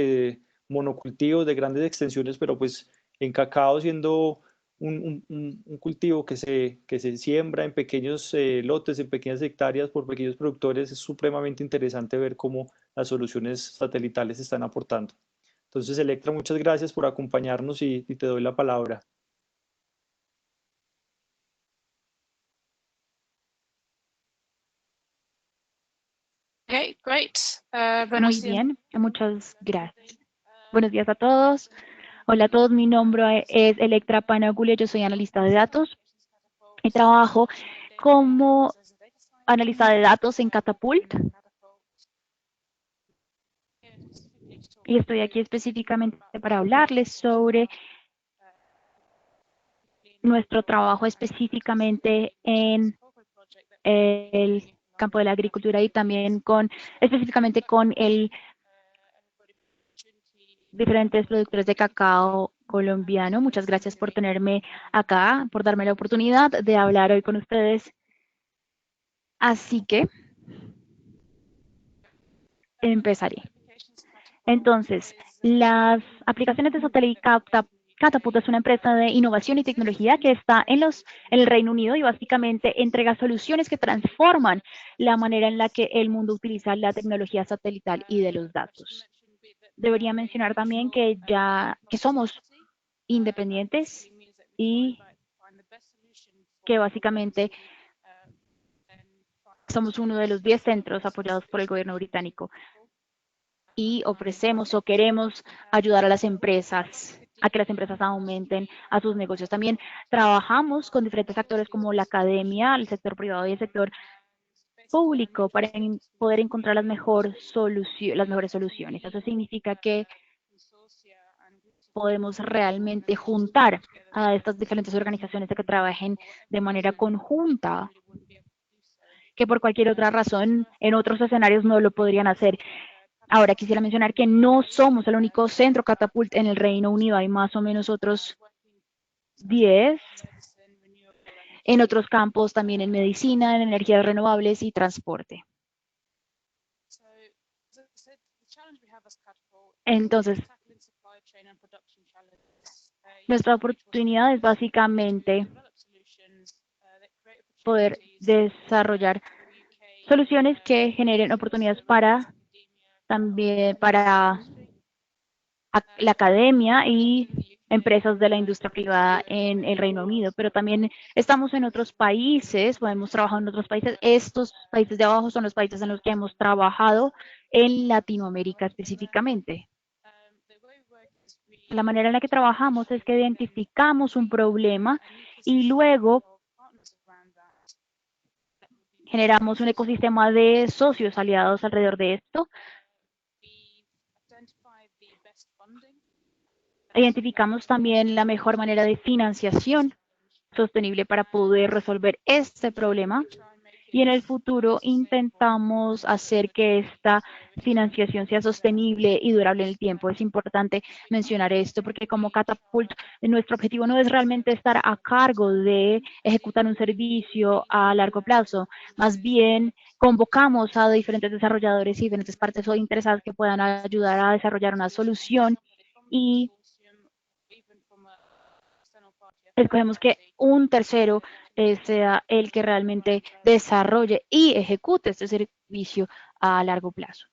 monocultivos de grandes extensiones, pero pues en cacao siendo un cultivo que se siembra en pequeños lotes, en pequeñas hectáreas por pequeños productores, es supremamente interesante ver cómo las soluciones satelitales están aportando. Entonces, Electra, muchas gracias por acompañarnos y te doy la palabra. Okay, great. Muy Buenos días. bien, muchas gracias. Buenos días a todos. Hola a todos, mi nombre es Electra Panagulia, yo soy analista de datos y trabajo como analista de datos en Catapult. Y estoy aquí específicamente para hablarles sobre nuestro trabajo específicamente en el campo de la agricultura y también específicamente con diferentes productores de cacao colombiano. Muchas gracias por tenerme acá, por darme la oportunidad de hablar hoy con ustedes. Así que empezaré. Entonces, las aplicaciones de satélite Catapult es una empresa de innovación y tecnología que está en el Reino Unido y básicamente entrega soluciones que transforman la manera en la que el mundo utiliza la tecnología satelital y de los datos. Debería mencionar también que somos independientes y que básicamente somos uno de los 10 centros apoyados por el gobierno británico y ofrecemos o queremos ayudar a las empresas a que las empresas aumenten a sus negocios. También trabajamos con diferentes actores como la academia, el sector privado y el sector público para poder encontrar las mejores soluciones. Eso significa que podemos realmente juntar a estas diferentes organizaciones que trabajen de manera conjunta, que por cualquier otra razón en otros escenarios no lo podrían hacer. Ahora quisiera mencionar que no somos el único centro Catapult en el Reino Unido, hay más o menos otros 10 en otros campos, también en medicina, en energías renovables y transporte. Entonces, nuestra oportunidad es básicamente poder desarrollar soluciones que generen oportunidades también para la academia y empresas de la industria privada en el Reino Unido, pero también estamos en otros países, podemos trabajar en otros países. Estos países de abajo son los países en los que hemos trabajado en Latinoamérica específicamente. La manera en la que trabajamos es que identificamos un problema y luego generamos un ecosistema de socios aliados alrededor de esto. Identificamos también la mejor manera de financiación sostenible para poder resolver este problema y en el futuro intentamos hacer que esta financiación sea sostenible y durable en el tiempo. Es importante mencionar esto porque como Catapult, nuestro objetivo no es realmente estar a cargo de ejecutar un servicio a largo plazo, más bien convocamos a diferentes desarrolladores y diferentes partes o interesadas que puedan ayudar a desarrollar una solución y escogemos que un tercero sea el que realmente desarrolle y ejecute este servicio a largo plazo.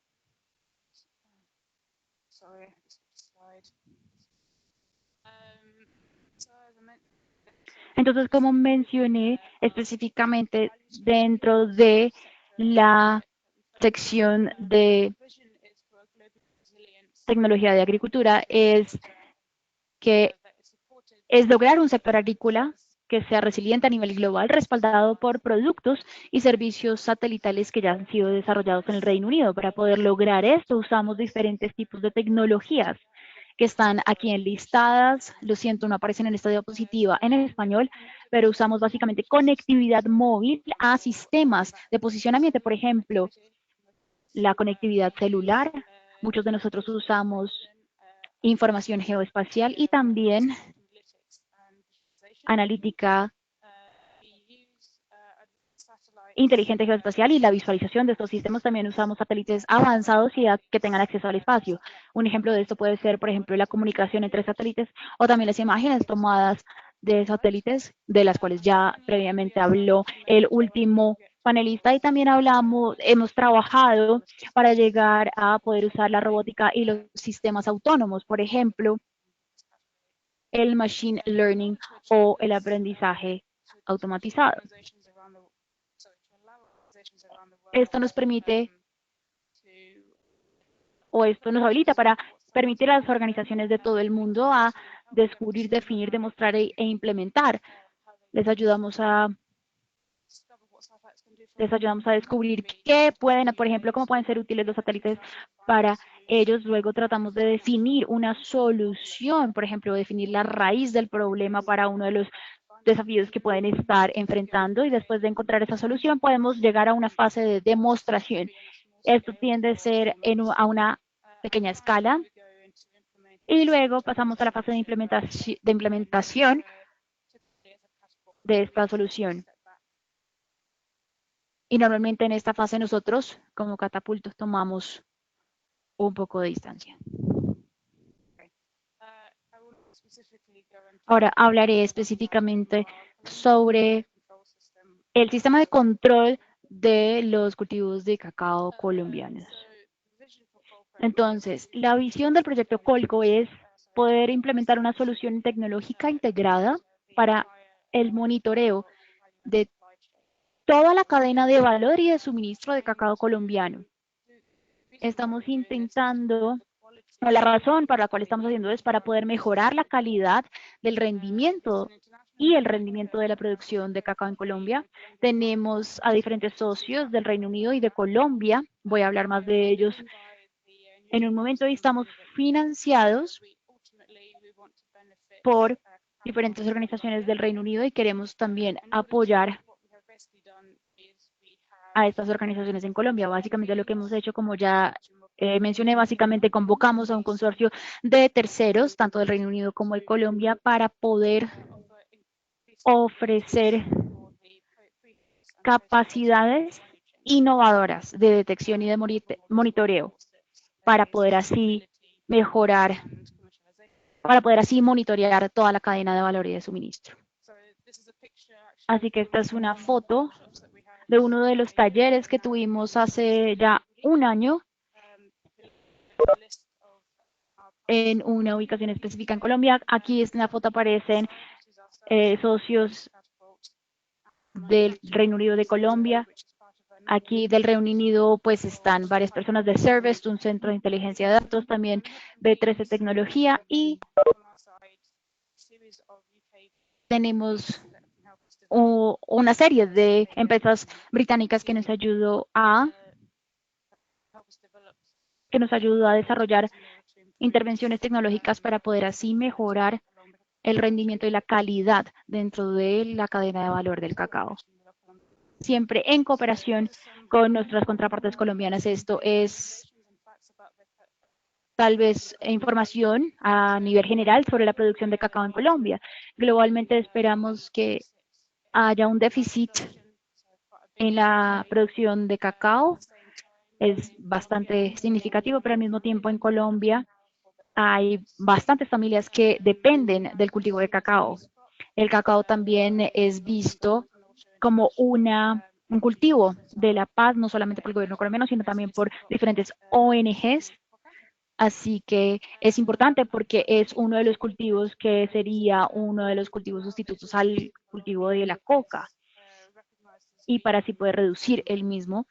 Entonces, como mencioné específicamente dentro de la sección de tecnología de agricultura, es lograr un sector agrícola que sea resiliente a nivel global, respaldado por productos y servicios satelitales que ya han sido desarrollados en el Reino Unido. Para poder lograr esto, usamos diferentes tipos de tecnologías que están aquí enlistadas. Lo siento, no aparecen en esta diapositiva en español, pero usamos básicamente conectividad móvil a sistemas de posicionamiento, por ejemplo, la conectividad celular. Muchos de nosotros usamos información geoespacial y también analítica inteligente geoespacial y la visualización de estos sistemas. También usamos satélites avanzados y que tengan acceso al espacio. Un ejemplo de esto puede ser, por ejemplo, la comunicación entre satélites o también las imágenes tomadas de satélites, de las cuales ya previamente habló el último panelista, y también hemos trabajado para llegar a poder usar la robótica y los sistemas autónomos, por ejemplo, el machine learning o el aprendizaje automatizado. Esto nos permite, o esto nos habilita para permitir a las organizaciones de todo el mundo a descubrir, definir, demostrar e implementar. Les ayudamos a descubrir qué pueden, por ejemplo, cómo pueden ser útiles los satélites para ellos. Luego tratamos de definir una solución, por ejemplo, definir la raíz del problema para uno de los desafíos que pueden estar enfrentando, y después de encontrar esa solución podemos llegar a una fase de demostración. Esto tiende a ser a una pequeña escala y luego pasamos a la fase de implementación de esta solución. Y normalmente en esta fase nosotros, como Catapultos, tomamos un poco de distancia. Ahora hablaré específicamente sobre el sistema de control de los cultivos de cacao colombianos. Entonces, la visión del proyecto Colco es poder implementar una solución tecnológica integrada para el monitoreo de toda la cadena de valor y de suministro de cacao colombiano. Estamos intentando, la razón para la cual estamos haciendo es para poder mejorar la calidad del rendimiento y el rendimiento de la producción de cacao en Colombia. Tenemos a diferentes socios del Reino Unido y de Colombia. Voy a hablar más de ellos en un momento y estamos financiados por diferentes organizaciones del Reino Unido y queremos también apoyar a estas organizaciones en Colombia. Básicamente lo que hemos hecho, como ya mencioné, básicamente convocamos a un consorcio de terceros, tanto del Reino Unido como de Colombia, para poder ofrecer capacidades innovadoras de detección y de monitoreo para poder así mejorar, para poder así monitorear toda la cadena de valor y de suministro. Así que esta es una foto de uno de los talleres que tuvimos hace ya un año en una ubicación específica en Colombia. Aquí en la foto aparecen socios del Reino Unido de Colombia. Aquí del Reino Unido pues están varias personas de Service, un centro de inteligencia de datos, también B13 Tecnología, y tenemos una serie de empresas británicas que nos ayudó a desarrollar intervenciones tecnológicas para poder así mejorar el rendimiento y la calidad dentro de la cadena de valor del cacao. Siempre en cooperación con nuestras contrapartes colombianas. Esto es tal vez información a nivel general sobre la producción de cacao en Colombia. Globalmente esperamos que haya un déficit en la producción de cacao. Es bastante significativo, pero al mismo tiempo en Colombia hay bastantes familias que dependen del cultivo de cacao. El cacao también es visto como un cultivo de la paz, no solamente por el gobierno colombiano, sino también por diferentes ONGs. Así que es importante porque es uno de los cultivos que sería uno de los cultivos sustitutos al cultivo de la coca. Y para así poder reducir el mismo,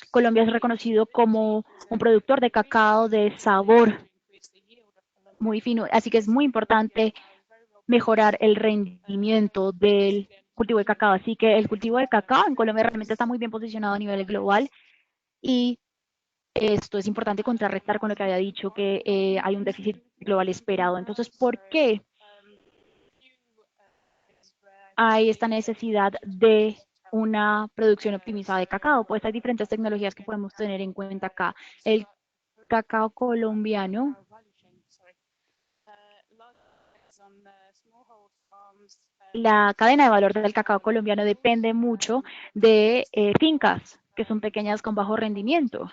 Colombia es reconocido como un productor de cacao de sabor muy fino, así que es muy importante mejorar el rendimiento del cultivo de cacao. Así que el cultivo de cacao en Colombia realmente está muy bien posicionado a nivel global y esto es importante contrarrestar con lo que había dicho, que hay un déficit global esperado. Entonces, ¿por qué hay esta necesidad de una producción optimizada de cacao? Pues hay diferentes tecnologías que podemos tener en cuenta acá. El cacao colombiano la cadena de valor del cacao colombiano depende mucho de fincas que son pequeñas con bajo rendimiento.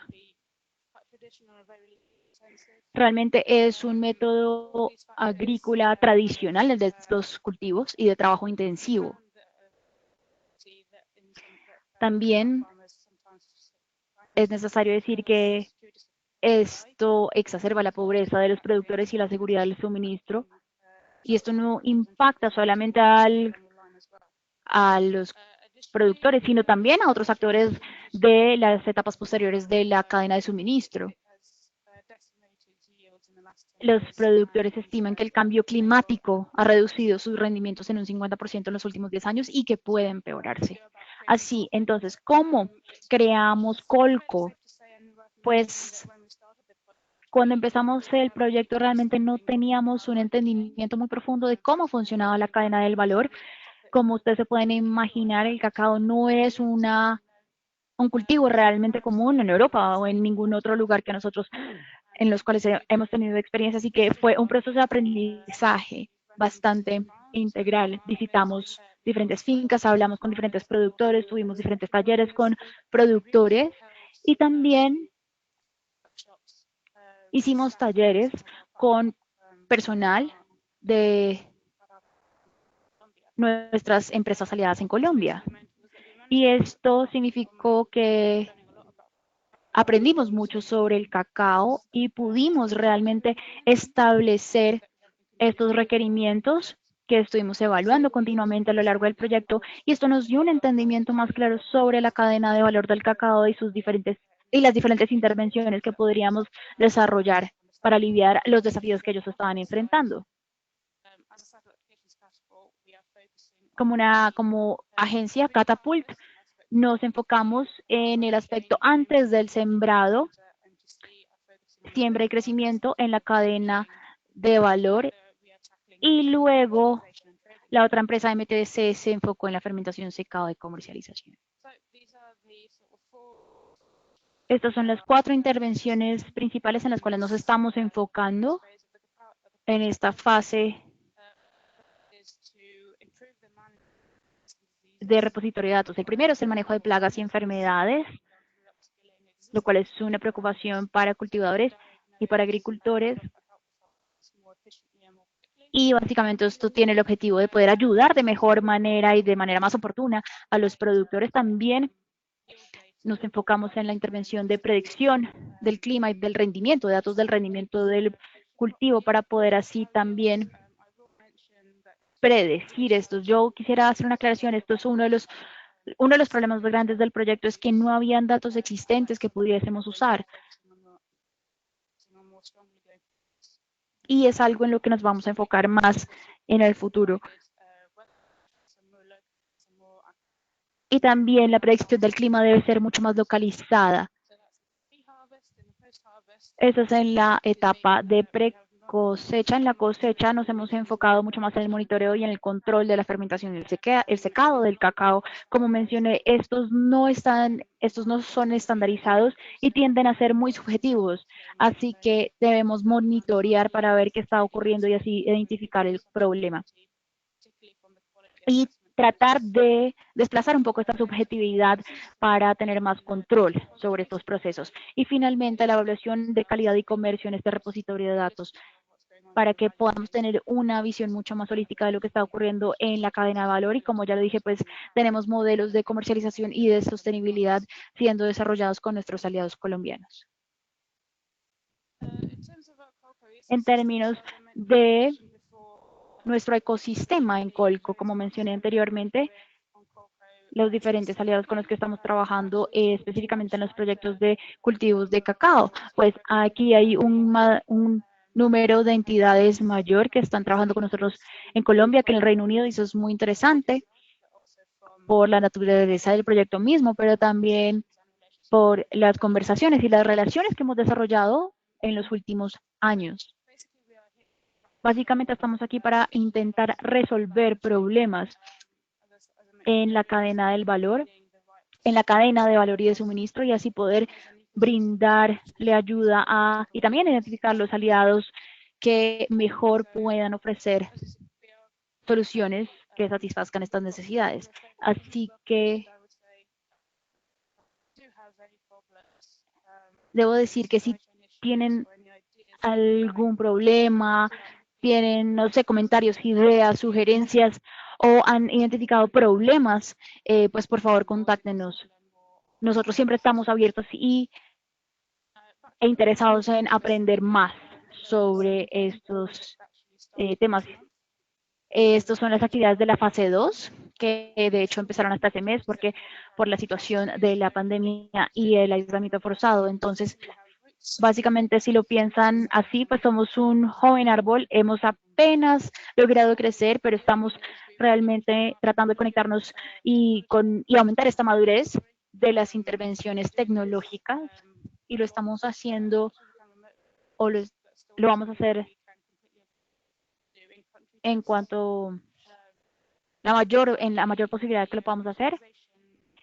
Realmente es un método agrícola tradicional el de estos cultivos y de trabajo intensivo. También es necesario decir que esto exacerba la pobreza de los productores y la seguridad del suministro. Y esto no impacta solamente a los productores, sino también a otros actores de las etapas posteriores de la cadena de suministro. Los productores estiman que el cambio climático ha reducido sus rendimientos en un 50% en los últimos 10 años y que puede empeorarse. Así, entonces, ¿cómo creamos Colco? Pues cuando empezamos el proyecto realmente no teníamos un entendimiento muy profundo de cómo funcionaba la cadena del valor. Como ustedes se pueden imaginar, el cacao no es un cultivo realmente común en Europa o en ningún otro lugar que nosotros en los cuales hemos tenido experiencia, así que fue un proceso de aprendizaje bastante integral. Visitamos diferentes fincas, hablamos con diferentes productores, tuvimos diferentes talleres con productores y también hicimos talleres con personal de nuestras empresas aliadas en Colombia. Y esto significó que aprendimos mucho sobre el cacao y pudimos realmente establecer estos requerimientos que estuvimos evaluando continuamente a lo largo del proyecto, y esto nos dio un entendimiento más claro sobre la cadena de valor del cacao y las diferentes intervenciones que podríamos desarrollar para aliviar los desafíos que ellos estaban enfrentando. Como agencia Catapult, nos enfocamos en el aspecto antes del sembrado, siembra y crecimiento en la cadena de valor, y luego la otra empresa MTDC se enfocó en la fermentación, secado y comercialización. Estas son las 4 intervenciones principales en las cuales nos estamos enfocando en esta fase de repositorio de datos. El primero es el manejo de plagas y enfermedades, lo cual es una preocupación para cultivadores y para agricultores. Y básicamente esto tiene el objetivo de poder ayudar de mejor manera y de manera más oportuna a los productores. También nos enfocamos en la intervención de predicción del clima y del rendimiento, de datos del rendimiento del cultivo, para poder así también predecir esto. Yo quisiera hacer una aclaración. Esto es uno de los problemas más grandes del proyecto, es que no habían datos existentes que pudiésemos usar. Y es algo en lo que nos vamos a enfocar más en el futuro. Y también la predicción del clima debe ser mucho más localizada. Eso es en la etapa de pre-cosecha. En la cosecha nos hemos enfocado mucho más en el monitoreo y en el control de la fermentación y el secado del cacao. Como mencioné, estos no son estandarizados y tienden a ser muy subjetivos. Así que debemos monitorear para ver qué está ocurriendo y así identificar el problema. Y tratar de desplazar un poco esta subjetividad para tener más control sobre estos procesos. Y finalmente, la evaluación de calidad y comercio en este repositorio de datos, para que podamos tener una visión mucho más holística de lo que está ocurriendo en la cadena de valor. Y como ya lo dije, pues tenemos modelos de comercialización y de sostenibilidad siendo desarrollados con nuestros aliados colombianos. En términos de nuestro ecosistema en Colco, como mencioné anteriormente, los diferentes aliados con los que estamos trabajando, específicamente en los proyectos de cultivos de cacao, pues aquí hay un número de entidades mayor que están trabajando con nosotros en Colombia que en el Reino Unido, y eso es muy interesante por la naturaleza del proyecto mismo, pero también por las conversaciones y las relaciones que hemos desarrollado en los últimos años. Básicamente estamos aquí para intentar resolver problemas en la cadena del valor, en la cadena de valor y de suministro, y así poder brindarle ayuda y también identificar los aliados que mejor puedan ofrecer soluciones que satisfazcan estas necesidades. Así que debo decir que si tienen algún problema, tienen, no sé, comentarios, ideas, sugerencias o han identificado problemas, pues por favor contáctenos. Nosotros siempre estamos abiertos e interesados en aprender más sobre estos temas. Estas son las actividades de la fase 2, que de hecho empezaron hasta ese mes por la situación de la pandemia y el aislamiento forzado. Entonces, básicamente, si lo piensan así, pues somos un joven árbol, hemos apenas logrado crecer, pero estamos realmente tratando de conectarnos y aumentar esta madurez de las intervenciones tecnológicas, y lo estamos haciendo, o lo vamos a hacer en la mayor posibilidad que lo podamos hacer.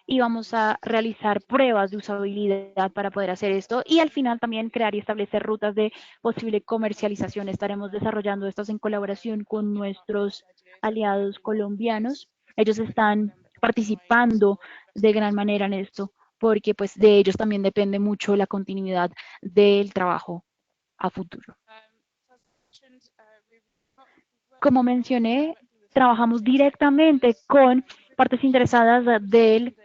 Y vamos a realizar pruebas de usabilidad para poder hacer esto, y al final también crear y establecer rutas de posible comercialización. Estaremos desarrollando estas en colaboración con nuestros aliados colombianos. Ellos están participando de gran manera en esto, porque pues de ellos también depende mucho la continuidad del trabajo a futuro. Como mencioné, trabajamos directamente con partes interesadas de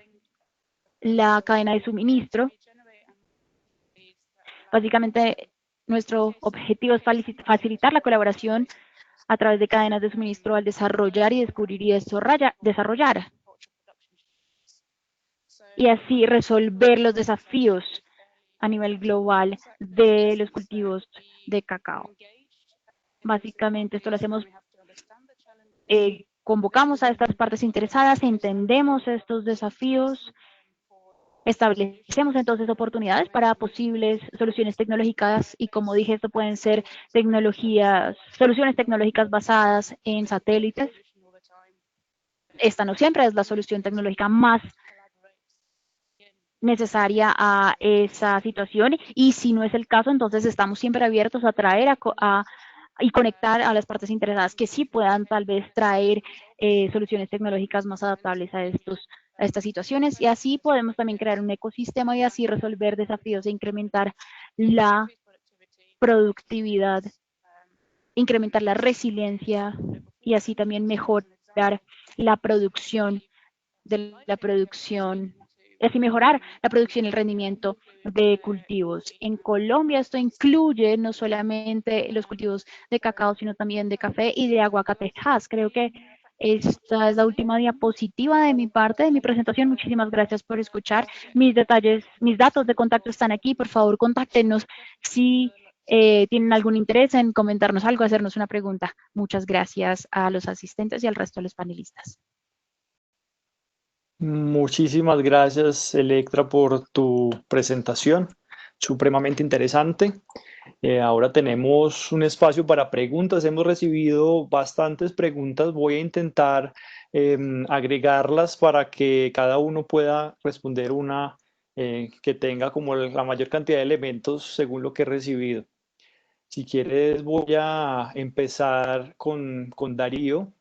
la cadena de suministro. Básicamente, nuestro objetivo es facilitar la colaboración a través de cadenas de suministro al desarrollar y descubrir y desarrollar. Y así resolver los desafíos a nivel global de los cultivos de cacao. Básicamente esto lo hacemos, convocamos a estas partes interesadas, entendemos estos desafíos, establecemos entonces oportunidades para posibles soluciones tecnológicas y, como dije, esto pueden ser soluciones tecnológicas basadas en satélites. Esta no siempre es la solución tecnológica más necesaria a esa situación, y si no es el caso, entonces estamos siempre abiertos a traer y conectar a las partes interesadas que sí puedan tal vez traer soluciones tecnológicas más adaptables a estas situaciones, y así podemos también crear un ecosistema y así resolver desafíos e incrementar la productividad, incrementar la resiliencia y así también mejorar la producción así mejorar la producción y el rendimiento de cultivos. En Colombia esto incluye no solamente los cultivos de cacao, sino también de café y de aguacatejas. Creo que esta es la última diapositiva de mi parte, de mi presentación. Muchísimas gracias por escuchar. Mis datos de contacto están aquí. Por favor, contáctenos si tienen algún interés en comentarnos algo, hacernos una pregunta. Muchas gracias a los asistentes y al resto de los panelistas. Muchísimas gracias, Electra, por tu presentación, supremamente interesante. Ahora tenemos un espacio para preguntas. Hemos recibido bastantes preguntas. Voy a intentar agregarlas para que cada uno pueda responder una que tenga como la mayor cantidad de elementos según lo que he recibido. Si quieres, voy a empezar con Darío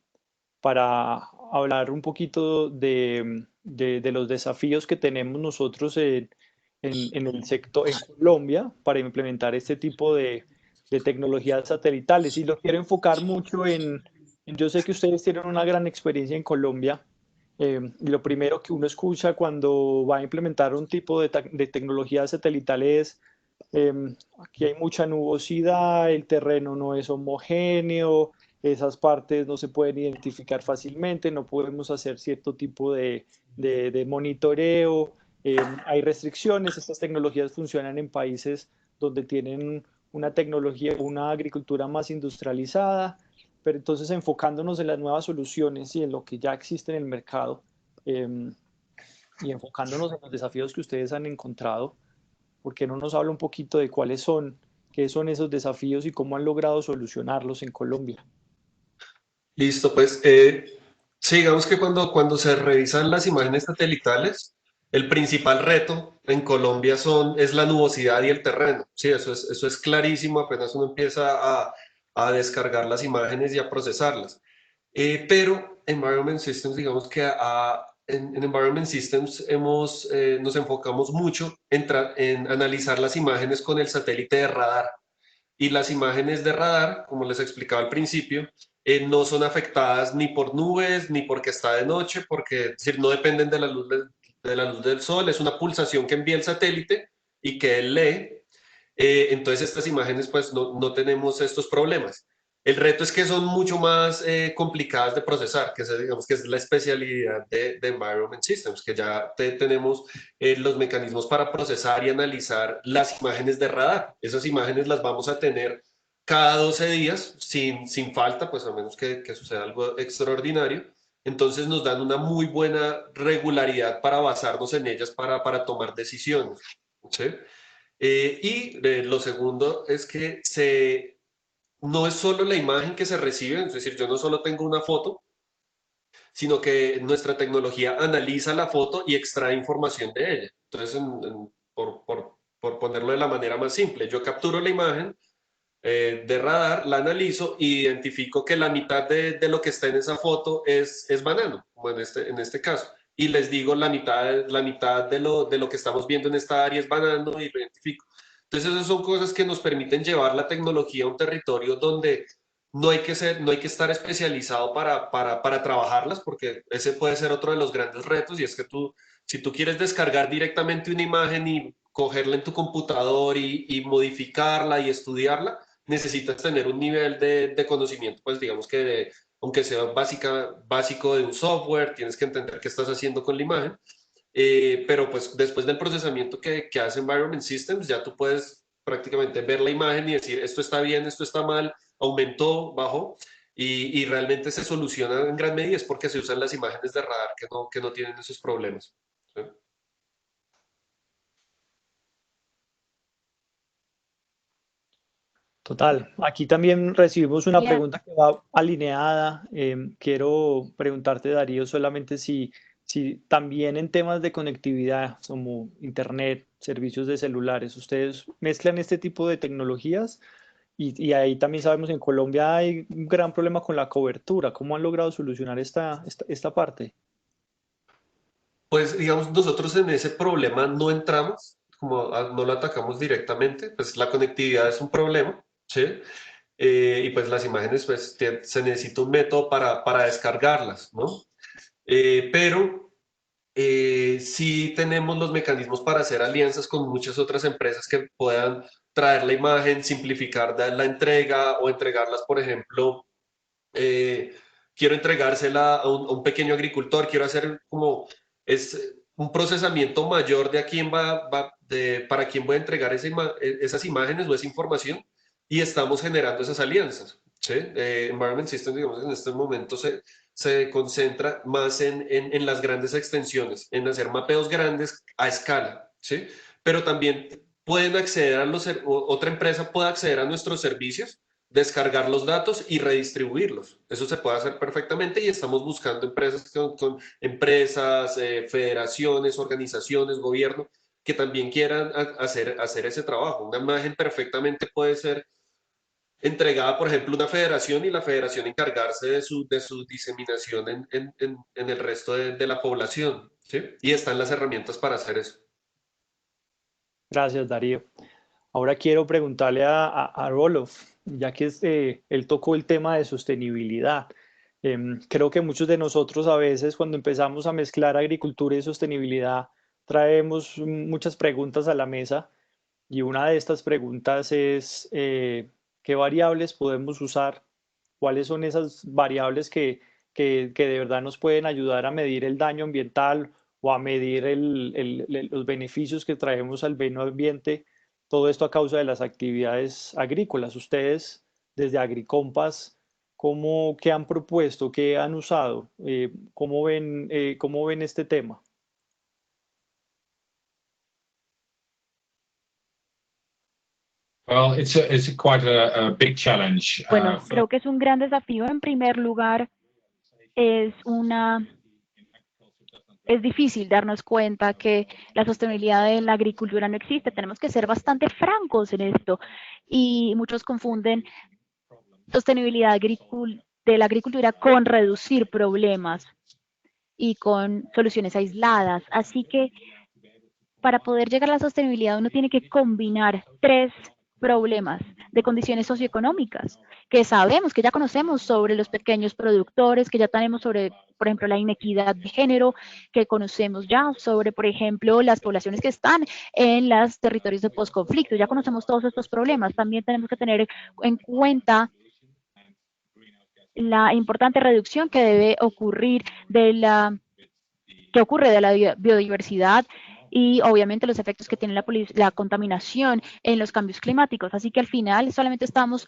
para hablar un poquito de los desafíos que tenemos nosotros en el sector, en Colombia, para implementar este tipo de tecnologías satelitales. Y lo quiero enfocar mucho yo sé que ustedes tienen una gran experiencia en Colombia, y lo primero que uno escucha cuando va a implementar un tipo de tecnología satelital es, aquí hay mucha nubosidad, el terreno no es homogéneo, esas partes no se pueden identificar fácilmente, no podemos hacer cierto tipo de monitoreo, hay restricciones. Estas tecnologías funcionan en países donde tienen una tecnología, una agricultura más industrializada, pero entonces enfocándonos en las nuevas soluciones y en lo que ya existe en el mercado, y enfocándonos en los desafíos que ustedes han encontrado, ¿por qué no nos habla un poquito de qué son esos desafíos y cómo han logrado solucionarlos en Colombia? Listo, pues sí, digamos que cuando se revisan las imágenes satelitales, el principal reto en Colombia es la nubosidad y el terreno. Sí, eso es clarísimo apenas uno empieza a descargar las imágenes y a procesarlas. Pero Environment Systems, digamos que en Environment Systems nos enfocamos mucho en analizar las imágenes con el satélite de radar. Y las imágenes de radar, como les explicaba al principio, no son afectadas ni por nubes, ni porque está de noche, porque es decir, no dependen de la luz del sol, es una pulsación que envía el satélite y que él lee. Entonces estas imágenes pues no tenemos estos problemas. El reto es que son mucho más complicadas de procesar, digamos que es la especialidad de Environment Systems, que ya tenemos los mecanismos para procesar y analizar las imágenes de radar. Esas imágenes las vamos a tener cada 12 días sin falta, pues a menos que suceda algo extraordinario. Entonces nos dan una muy buena regularidad para basarnos en ellas para tomar decisiones, ¿sí? Lo segundo es que no es solo la imagen que se recibe, es decir, yo no solo tengo una foto, sino que nuestra tecnología analiza la foto y extrae información de ella. Entonces, por ponerlo de la manera más simple, yo capturo la imagen de radar, la analizo y identifico que la mitad de lo que está en esa foto es banano, como en este caso. Y les digo la mitad de lo que estamos viendo en esta área es banano y lo identifico. Entonces, esas son cosas que nos permiten llevar la tecnología a un territorio donde no hay que estar especializado para trabajarlas, porque ese puede ser otro de los grandes retos, y es que si tú quieres descargar directamente una imagen y cogerla en tu computador y modificarla y estudiarla, necesitas tener un nivel de conocimiento, pues digamos que aunque sea básico de un software, tienes que entender qué estás haciendo con la imagen. Pero pues después del procesamiento que hace Environment Systems, ya tú puedes prácticamente ver la imagen y decir esto está bien, esto está mal, aumentó, bajó, y realmente se soluciona en gran medida es porque se usan las imágenes de radar que no tienen esos problemas. ¿Sí? Total. Aquí también recibimos una Bien. pregunta que va alineada. Quiero preguntarte, Darío, solamente si también en temas de conectividad, como Internet, servicios de celulares, ustedes mezclan este tipo de tecnologías y ahí también sabemos en Colombia hay un gran problema con la cobertura. ¿Cómo han logrado solucionar esta parte? Pues digamos, nosotros en ese problema no entramos, como no lo atacamos directamente, pues la conectividad es un problema, ¿sí? Y pues las imágenes, pues se necesita un método para descargarlas, ¿no? Pero sí tenemos los mecanismos para hacer alianzas con muchas otras empresas que puedan traer la imagen, simplificar la entrega o entregarlas, por ejemplo, quiero entregársela a un pequeño agricultor, quiero hacer como es un procesamiento mayor de a quién para quién voy a entregar esas imágenes o esa información y estamos generando esas alianzas. ¿Sí? Environment Systems, digamos, en este momento se concentra más en las grandes extensiones, en hacer mapeos grandes a escala, ¿sí? Pero también pueden acceder otra empresa puede acceder a nuestros servicios, descargar los datos y redistribuirlos. Eso se puede hacer perfectamente y estamos buscando empresas con empresas, federaciones, organizaciones, gobierno, que también quieran hacer ese trabajo. Una imagen perfectamente puede ser entregada, por ejemplo, a una federación y la federación encargarse de su diseminación en el resto de la población. ¿Sí? Y están las herramientas para hacer eso. Gracias, Darío. Ahora quiero preguntarle a Roloff, ya que él tocó el tema de sostenibilidad. Creo que muchos de nosotros a veces cuando empezamos a mezclar agricultura y sostenibilidad traemos muchas preguntas a la mesa y una de estas preguntas es ¿qué variables podemos usar? ¿Cuáles son esas variables que de verdad nos pueden ayudar a medir el daño ambiental o a medir los beneficios que traemos al medio ambiente? Todo esto a causa de las actividades agrícolas. Ustedes, desde Agricompass, ¿qué han propuesto? ¿Qué han usado? ¿Cómo ven este tema? Well, it's quite a big challenge. Bueno, creo que es un gran desafío. En primer lugar, es difícil darnos cuenta que la sostenibilidad en la agricultura no existe. Tenemos que ser bastante francos en esto. Y muchos confunden sostenibilidad de la agricultura con reducir problemas y con soluciones aisladas. Así que para poder llegar a la sostenibilidad uno tiene que combinar tres problemas de condiciones socioeconómicas que sabemos, que ya conocemos sobre los pequeños productores, que ya tenemos sobre, por ejemplo, la inequidad de género, que conocemos ya sobre, por ejemplo, las poblaciones que están en los territorios de posconflicto. Ya conocemos todos estos problemas. También tenemos que tener en cuenta la importante reducción que debe ocurrir que ocurre de la biodiversidad y obviamente los efectos que tiene la contaminación en los cambios climáticos. Así que al final solamente estamos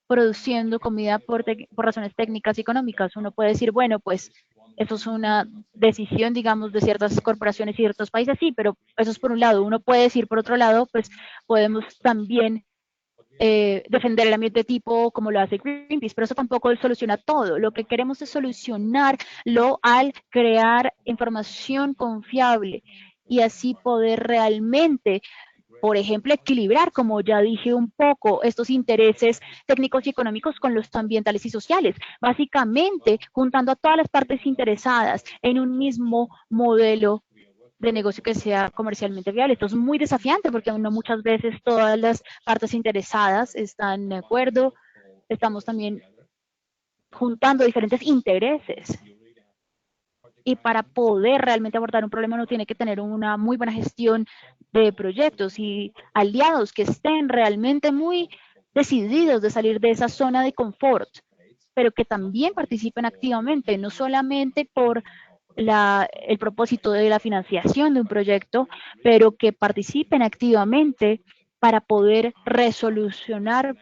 produciendo comida por razones técnicas y económicas. Uno puede decir, bueno, pues eso es una decisión, digamos, de ciertas corporaciones y ciertos países, sí, pero eso es por un lado. Uno puede decir, por otro lado, pues podemos también defender el ambiente tipo como lo hace Greenpeace, pero eso tampoco soluciona todo. Lo que queremos es solucionarlo al crear información confiable y así poder realmente, por ejemplo, equilibrar, como ya dije un poco, estos intereses técnicos y económicos con los ambientales y sociales, básicamente juntando a todas las partes interesadas en un mismo modelo de negocio que sea comercialmente viable. Esto es muy desafiante porque no muchas veces todas las partes interesadas están de acuerdo. Estamos también juntando diferentes intereses. Y para poder realmente abordar un problema uno tiene que tener una muy buena gestión de proyectos y aliados que estén realmente muy decididos de salir de esa zona de confort, pero que también participen activamente, no solamente por el propósito de la financiación de un proyecto, pero que participen activamente para poder solucionar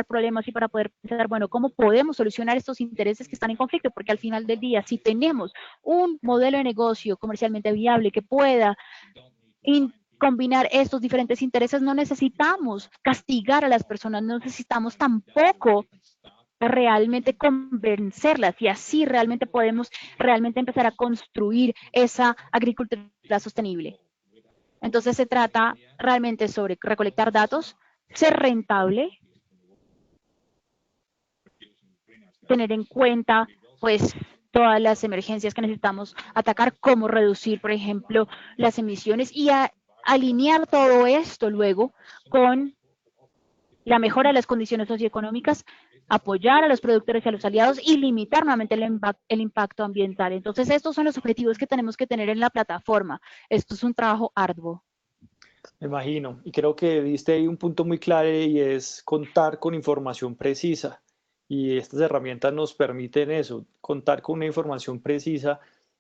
problemas y para poder pensar, bueno, ¿cómo podemos solucionar estos intereses que están en conflicto? Porque al final del día, si tenemos un modelo de negocio comercialmente viable que pueda combinar estos diferentes intereses, no necesitamos castigar a las personas, no necesitamos tampoco realmente convencerlas, y así realmente podemos empezar a construir esa agricultura sostenible. Entonces se trata realmente sobre recolectar datos, ser rentable, tener en cuenta pues todas las emergencias que necesitamos atacar, cómo reducir, por ejemplo, las emisiones y alinear todo esto luego con la mejora de las condiciones socioeconómicas, apoyar a los productores y a los aliados y limitar nuevamente el impacto ambiental. Entonces, estos son los objetivos que tenemos que tener en la plataforma. Esto es un trabajo arduo. Me imagino, y creo que diste ahí un punto muy claro y es contar con información precisa. Y estas herramientas nos permiten eso, contar con una información precisa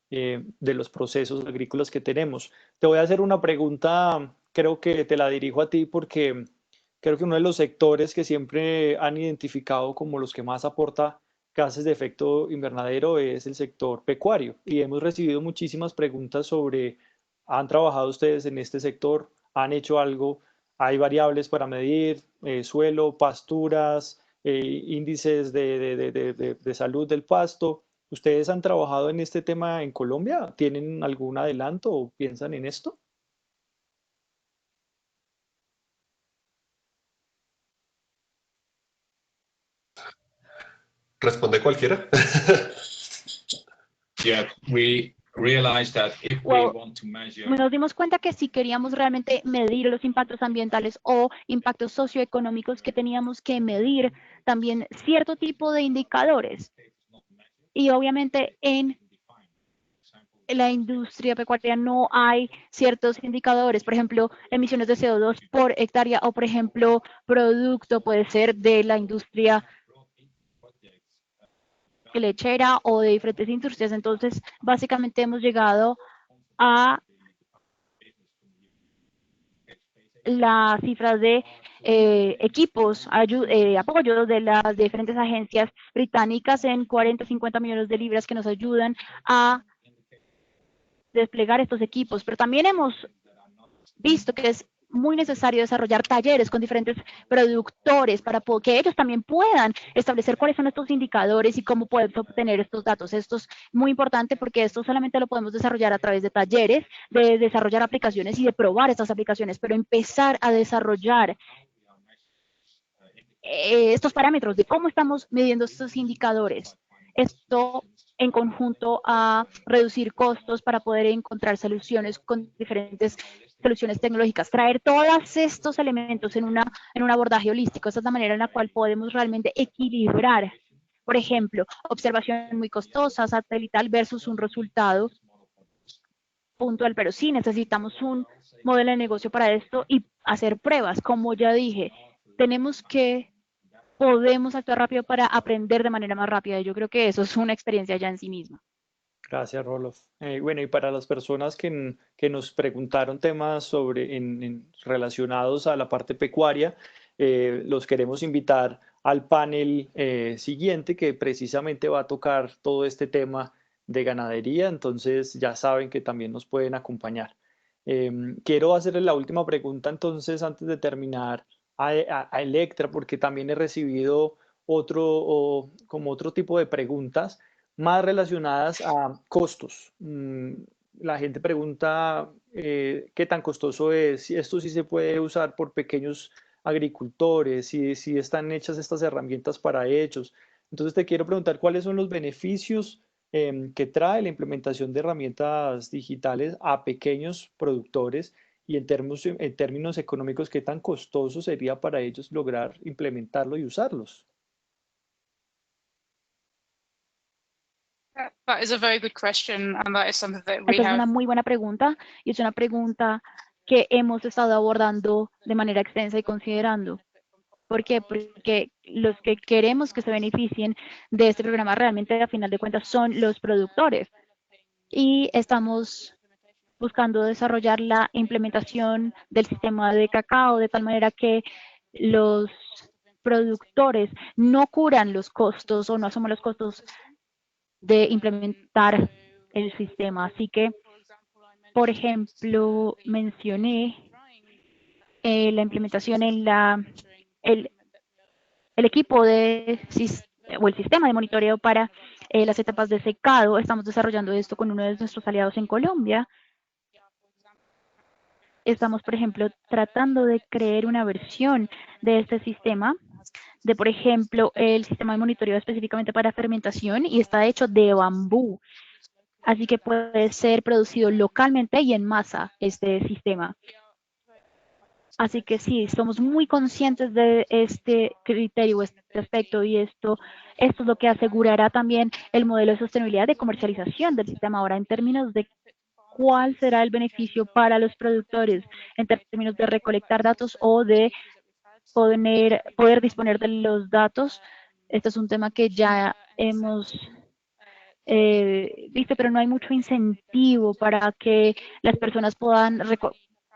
de los procesos agrícolas que tenemos. Te voy a hacer una pregunta, creo que te la dirijo a ti porque creo que uno de los sectores que siempre han identificado como los que más aporta gases de efecto invernadero es el sector pecuario. Y hemos recibido muchísimas preguntas sobre, ¿han trabajado ustedes en este sector? ¿Han hecho algo? ¿Hay variables para medir suelo, pasturas, índices de salud del pasto? ¿Ustedes han trabajado en este tema en Colombia? ¿Tienen algún adelanto o piensan en esto? ¿Responde cualquiera? Yeah, we realized that if we want to measure Nos dimos cuenta que si queríamos realmente medir los impactos ambientales o impactos socioeconómicos, que teníamos que medir también cierto tipo de indicadores. Y obviamente en la industria pecuaria no hay ciertos indicadores, por ejemplo, emisiones de CO2 por hectárea o, por ejemplo, producto puede ser de la industria lechera o de diferentes industrias. Entonces, básicamente hemos llegado a las cifras de equipos, apoyo de las diferentes agencias británicas en 40, 50 millones de libras que nos ayudan a desplegar estos equipos. Pero también hemos visto que es muy necesario desarrollar talleres con diferentes productores para que ellos también puedan establecer cuáles son estos indicadores y cómo podemos obtener estos datos. Esto es muy importante porque esto solamente lo podemos desarrollar a través de talleres, de desarrollar aplicaciones y de probar estas aplicaciones, pero empezar a desarrollar estos parámetros de cómo estamos midiendo estos indicadores. Esto en conjunto a reducir costos para poder encontrar soluciones con diferentes soluciones tecnológicas, traer todos estos elementos en un abordaje holístico. Esa es la manera en la cual podemos realmente equilibrar, por ejemplo, observación muy costosa, satelital versus un resultado puntual, pero sí necesitamos un modelo de negocio para esto y hacer pruebas. Como ya dije, podemos actuar rápido para aprender de manera más rápida. Yo creo que eso es una experiencia ya en sí misma. Gracias, Rolof. Bueno, y para las personas que nos preguntaron temas relacionados a la parte pecuaria, los queremos invitar al panel siguiente que precisamente va a tocar todo este tema de ganadería, entonces ya saben que también nos pueden acompañar. Quiero hacerle la última pregunta entonces antes de terminar a Electra, porque también he recibido como otro tipo de preguntas más relacionadas a costos. La gente pregunta qué tan costoso es, si esto sí se puede usar por pequeños agricultores, si están hechas estas herramientas para ellos. Entonces te quiero preguntar cuáles son los beneficios que trae la implementación de herramientas digitales a pequeños productores y en términos económicos, qué tan costoso sería para ellos lograr implementarlo y usarlos. That is a very good question, and that is something that we Esta es have. una muy buena pregunta y es una pregunta que hemos estado abordando de manera extensa y considerando. ¿Por qué? Porque los que queremos que se beneficien de este programa realmente, a final de cuentas, son los productores. Y estamos buscando desarrollar la implementación del sistema de cacao de tal manera que los productores no cubran los costos o no asuman los costos de implementar el sistema. Así que, por ejemplo, mencioné la implementación en el equipo o el sistema de monitoreo para las etapas de secado. Estamos desarrollando esto con uno de nuestros aliados en Colombia. Estamos, por ejemplo, tratando de crear una versión de este sistema, por ejemplo, el sistema de monitoreo específicamente para fermentación y está hecho de bambú. Así que puede ser producido localmente y en masa este sistema. Así que sí, somos muy conscientes de este criterio, este aspecto, y esto es lo que asegurará también el modelo de sostenibilidad de comercialización del sistema. Ahora, en términos de cuál será el beneficio para los productores, en términos de recolectar datos o de poder disponer de los datos, este es un tema que ya hemos visto, pero no hay mucho incentivo para que las personas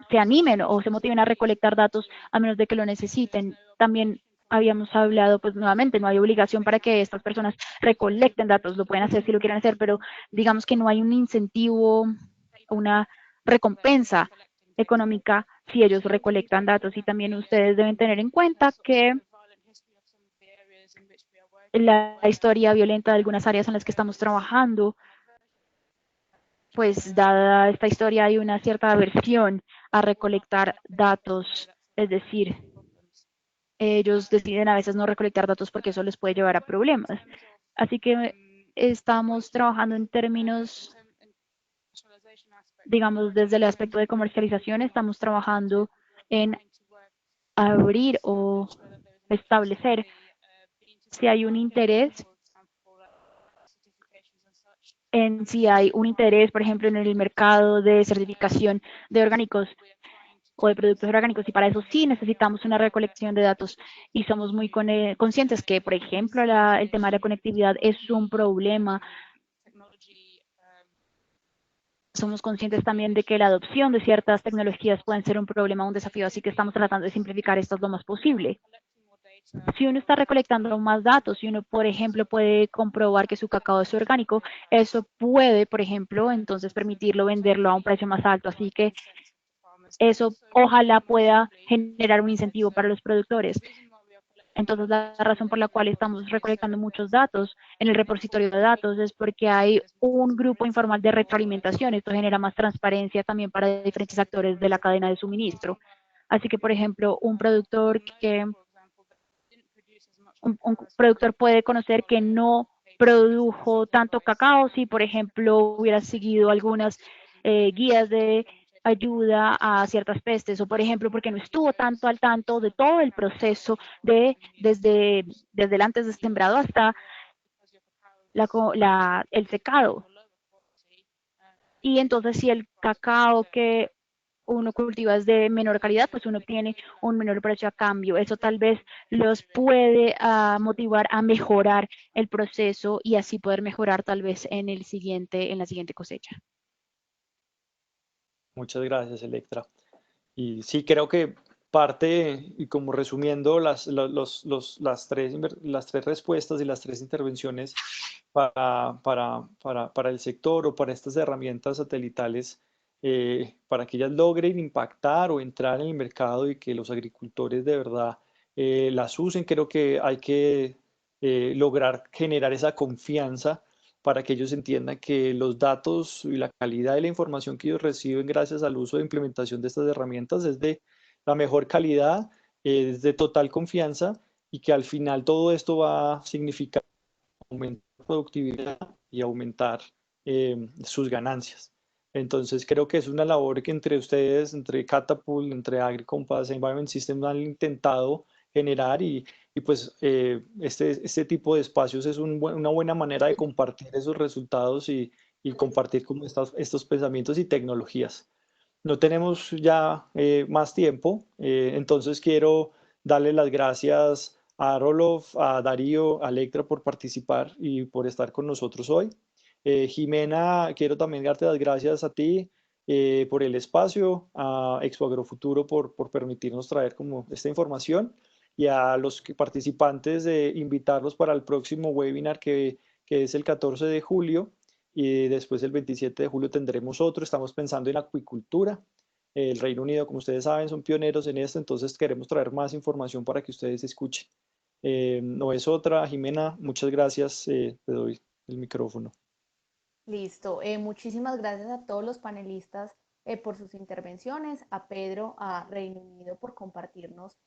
se animen o se motiven a recolectar datos a menos de que lo necesiten. También habíamos hablado, pues nuevamente, no hay obligación para que estas personas recolecten datos, lo pueden hacer si lo quieren hacer, pero digamos que no hay un incentivo, una recompensa económica si ellos recolectan datos. Y también ustedes deben tener en cuenta que la historia violenta de algunas áreas en las que estamos trabajando, pues dada esta historia hay una cierta aversión a recolectar datos, es decir, ellos deciden a veces no recolectar datos porque eso les puede llevar a problemas. Así que estamos trabajando en términos, digamos, desde el aspecto de comercialización, estamos trabajando en abrir o establecer si hay un interés por ejemplo, en el mercado de certificación de orgánicos o de productos orgánicos, y para eso sí necesitamos una recolección de datos y somos muy conscientes que, por ejemplo, el tema de la conectividad es un problema. Somos conscientes también de que la adopción de ciertas tecnologías puede ser un problema, un desafío, así que estamos tratando de simplificar esto lo más posible. Si uno está recolectando más datos, si uno, por ejemplo, puede comprobar que su cacao es orgánico, eso puede, por ejemplo, entonces permitirlo venderlo a un precio más alto. Así que eso ojalá pueda generar un incentivo para los productores. Entonces, la razón por la cual estamos recolectando muchos datos en el repositorio de datos es porque hay un grupo informal de retroalimentación. Esto genera más transparencia también para diferentes actores de la cadena de suministro. Así que, por ejemplo, un productor puede conocer que no produjo tanto cacao si, por ejemplo, hubiera seguido algunas guías de ayuda a ciertas pestes, o por ejemplo, porque no estuvo tanto al tanto de todo el proceso desde el antes de sembrado hasta el secado. Y entonces, si el cacao que uno cultiva es de menor calidad, pues uno obtiene un menor precio a cambio. Eso tal vez los puede motivar a mejorar el proceso y así poder mejorar tal vez en la siguiente cosecha. Muchas gracias, Electra. Y sí, creo que parte, y como resumiendo las tres respuestas y las tres intervenciones para el sector o para estas herramientas satelitales, para que ellas logren impactar o entrar en el mercado y que los agricultores de verdad las usen, creo que hay que lograr generar esa confianza para que ellos entiendan que los datos y la calidad de la información que ellos reciben gracias al uso de implementación de estas herramientas es de la mejor calidad, es de total confianza, y que al final todo esto va a significar aumentar la productividad y aumentar sus ganancias. Entonces creo que es una labor que entre ustedes, entre Catapult, entre AgriCompass, Environment Systems han intentado generar, y pues este tipo de espacios es una buena manera de compartir esos resultados y compartir como estos pensamientos y tecnologías. No tenemos ya más tiempo, entonces quiero darle las gracias a Roloff, a Darío, a Electra por participar y por estar con nosotros hoy. Jimena, quiero también darte las gracias a ti por el espacio, a Expo Agrofuturo por permitirnos traer como esta información y a los participantes de invitarlos para el próximo webinar que es el 14 de julio y después el 27 de julio tendremos otro. Estamos pensando en acuicultura. El Reino Unido, como ustedes saben, son pioneros en esto, entonces queremos traer más información para que ustedes escuchen. No es otra, Jimena, muchas gracias, te doy el micrófono. Listo. Muchísimas gracias a todos los panelistas por sus intervenciones, a Pedro, a Reino Unido por compartirnos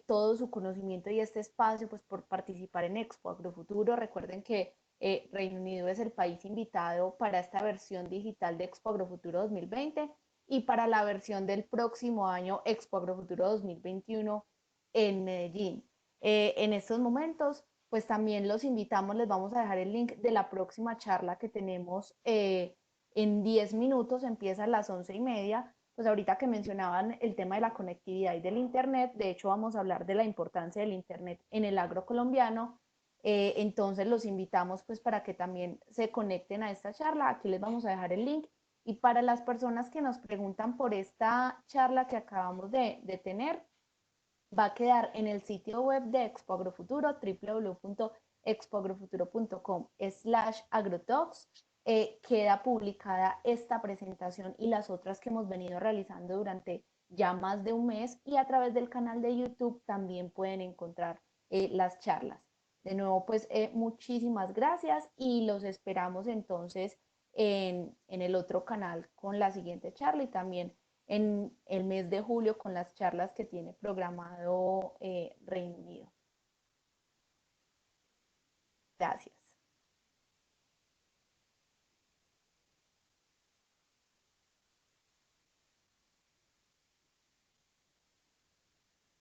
todo su conocimiento y este espacio, pues por participar en Expo Agrofuturo. Recuerden que Reino Unido es el país invitado para esta versión digital de Expo Agrofuturo 2020 y para la versión del próximo año Expo Agrofuturo 2021 en Medellín. En estos momentos pues también los invitamos, les vamos a dejar el link de la próxima charla que tenemos en 10 minutos, empieza a las 11:30. Pues ahorita que mencionaban el tema de la conectividad y del Internet, de hecho vamos a hablar de la importancia del Internet en el agro colombiano. Entonces los invitamos pues para que también se conecten a esta charla. Aquí les vamos a dejar el link. Y para las personas que nos preguntan por esta charla que acabamos de tener, va a quedar en el sitio web de Expo Agrofuturo, www.expoagrofuturo.com/agrotalks. Queda publicada esta presentación y las otras que hemos venido realizando durante ya más de un mes y a través del canal de YouTube también pueden encontrar las charlas. De nuevo, pues muchísimas gracias y los esperamos entonces en el otro canal con la siguiente charla y también en el mes de julio con las charlas que tiene programado Reino Unido. Gracias.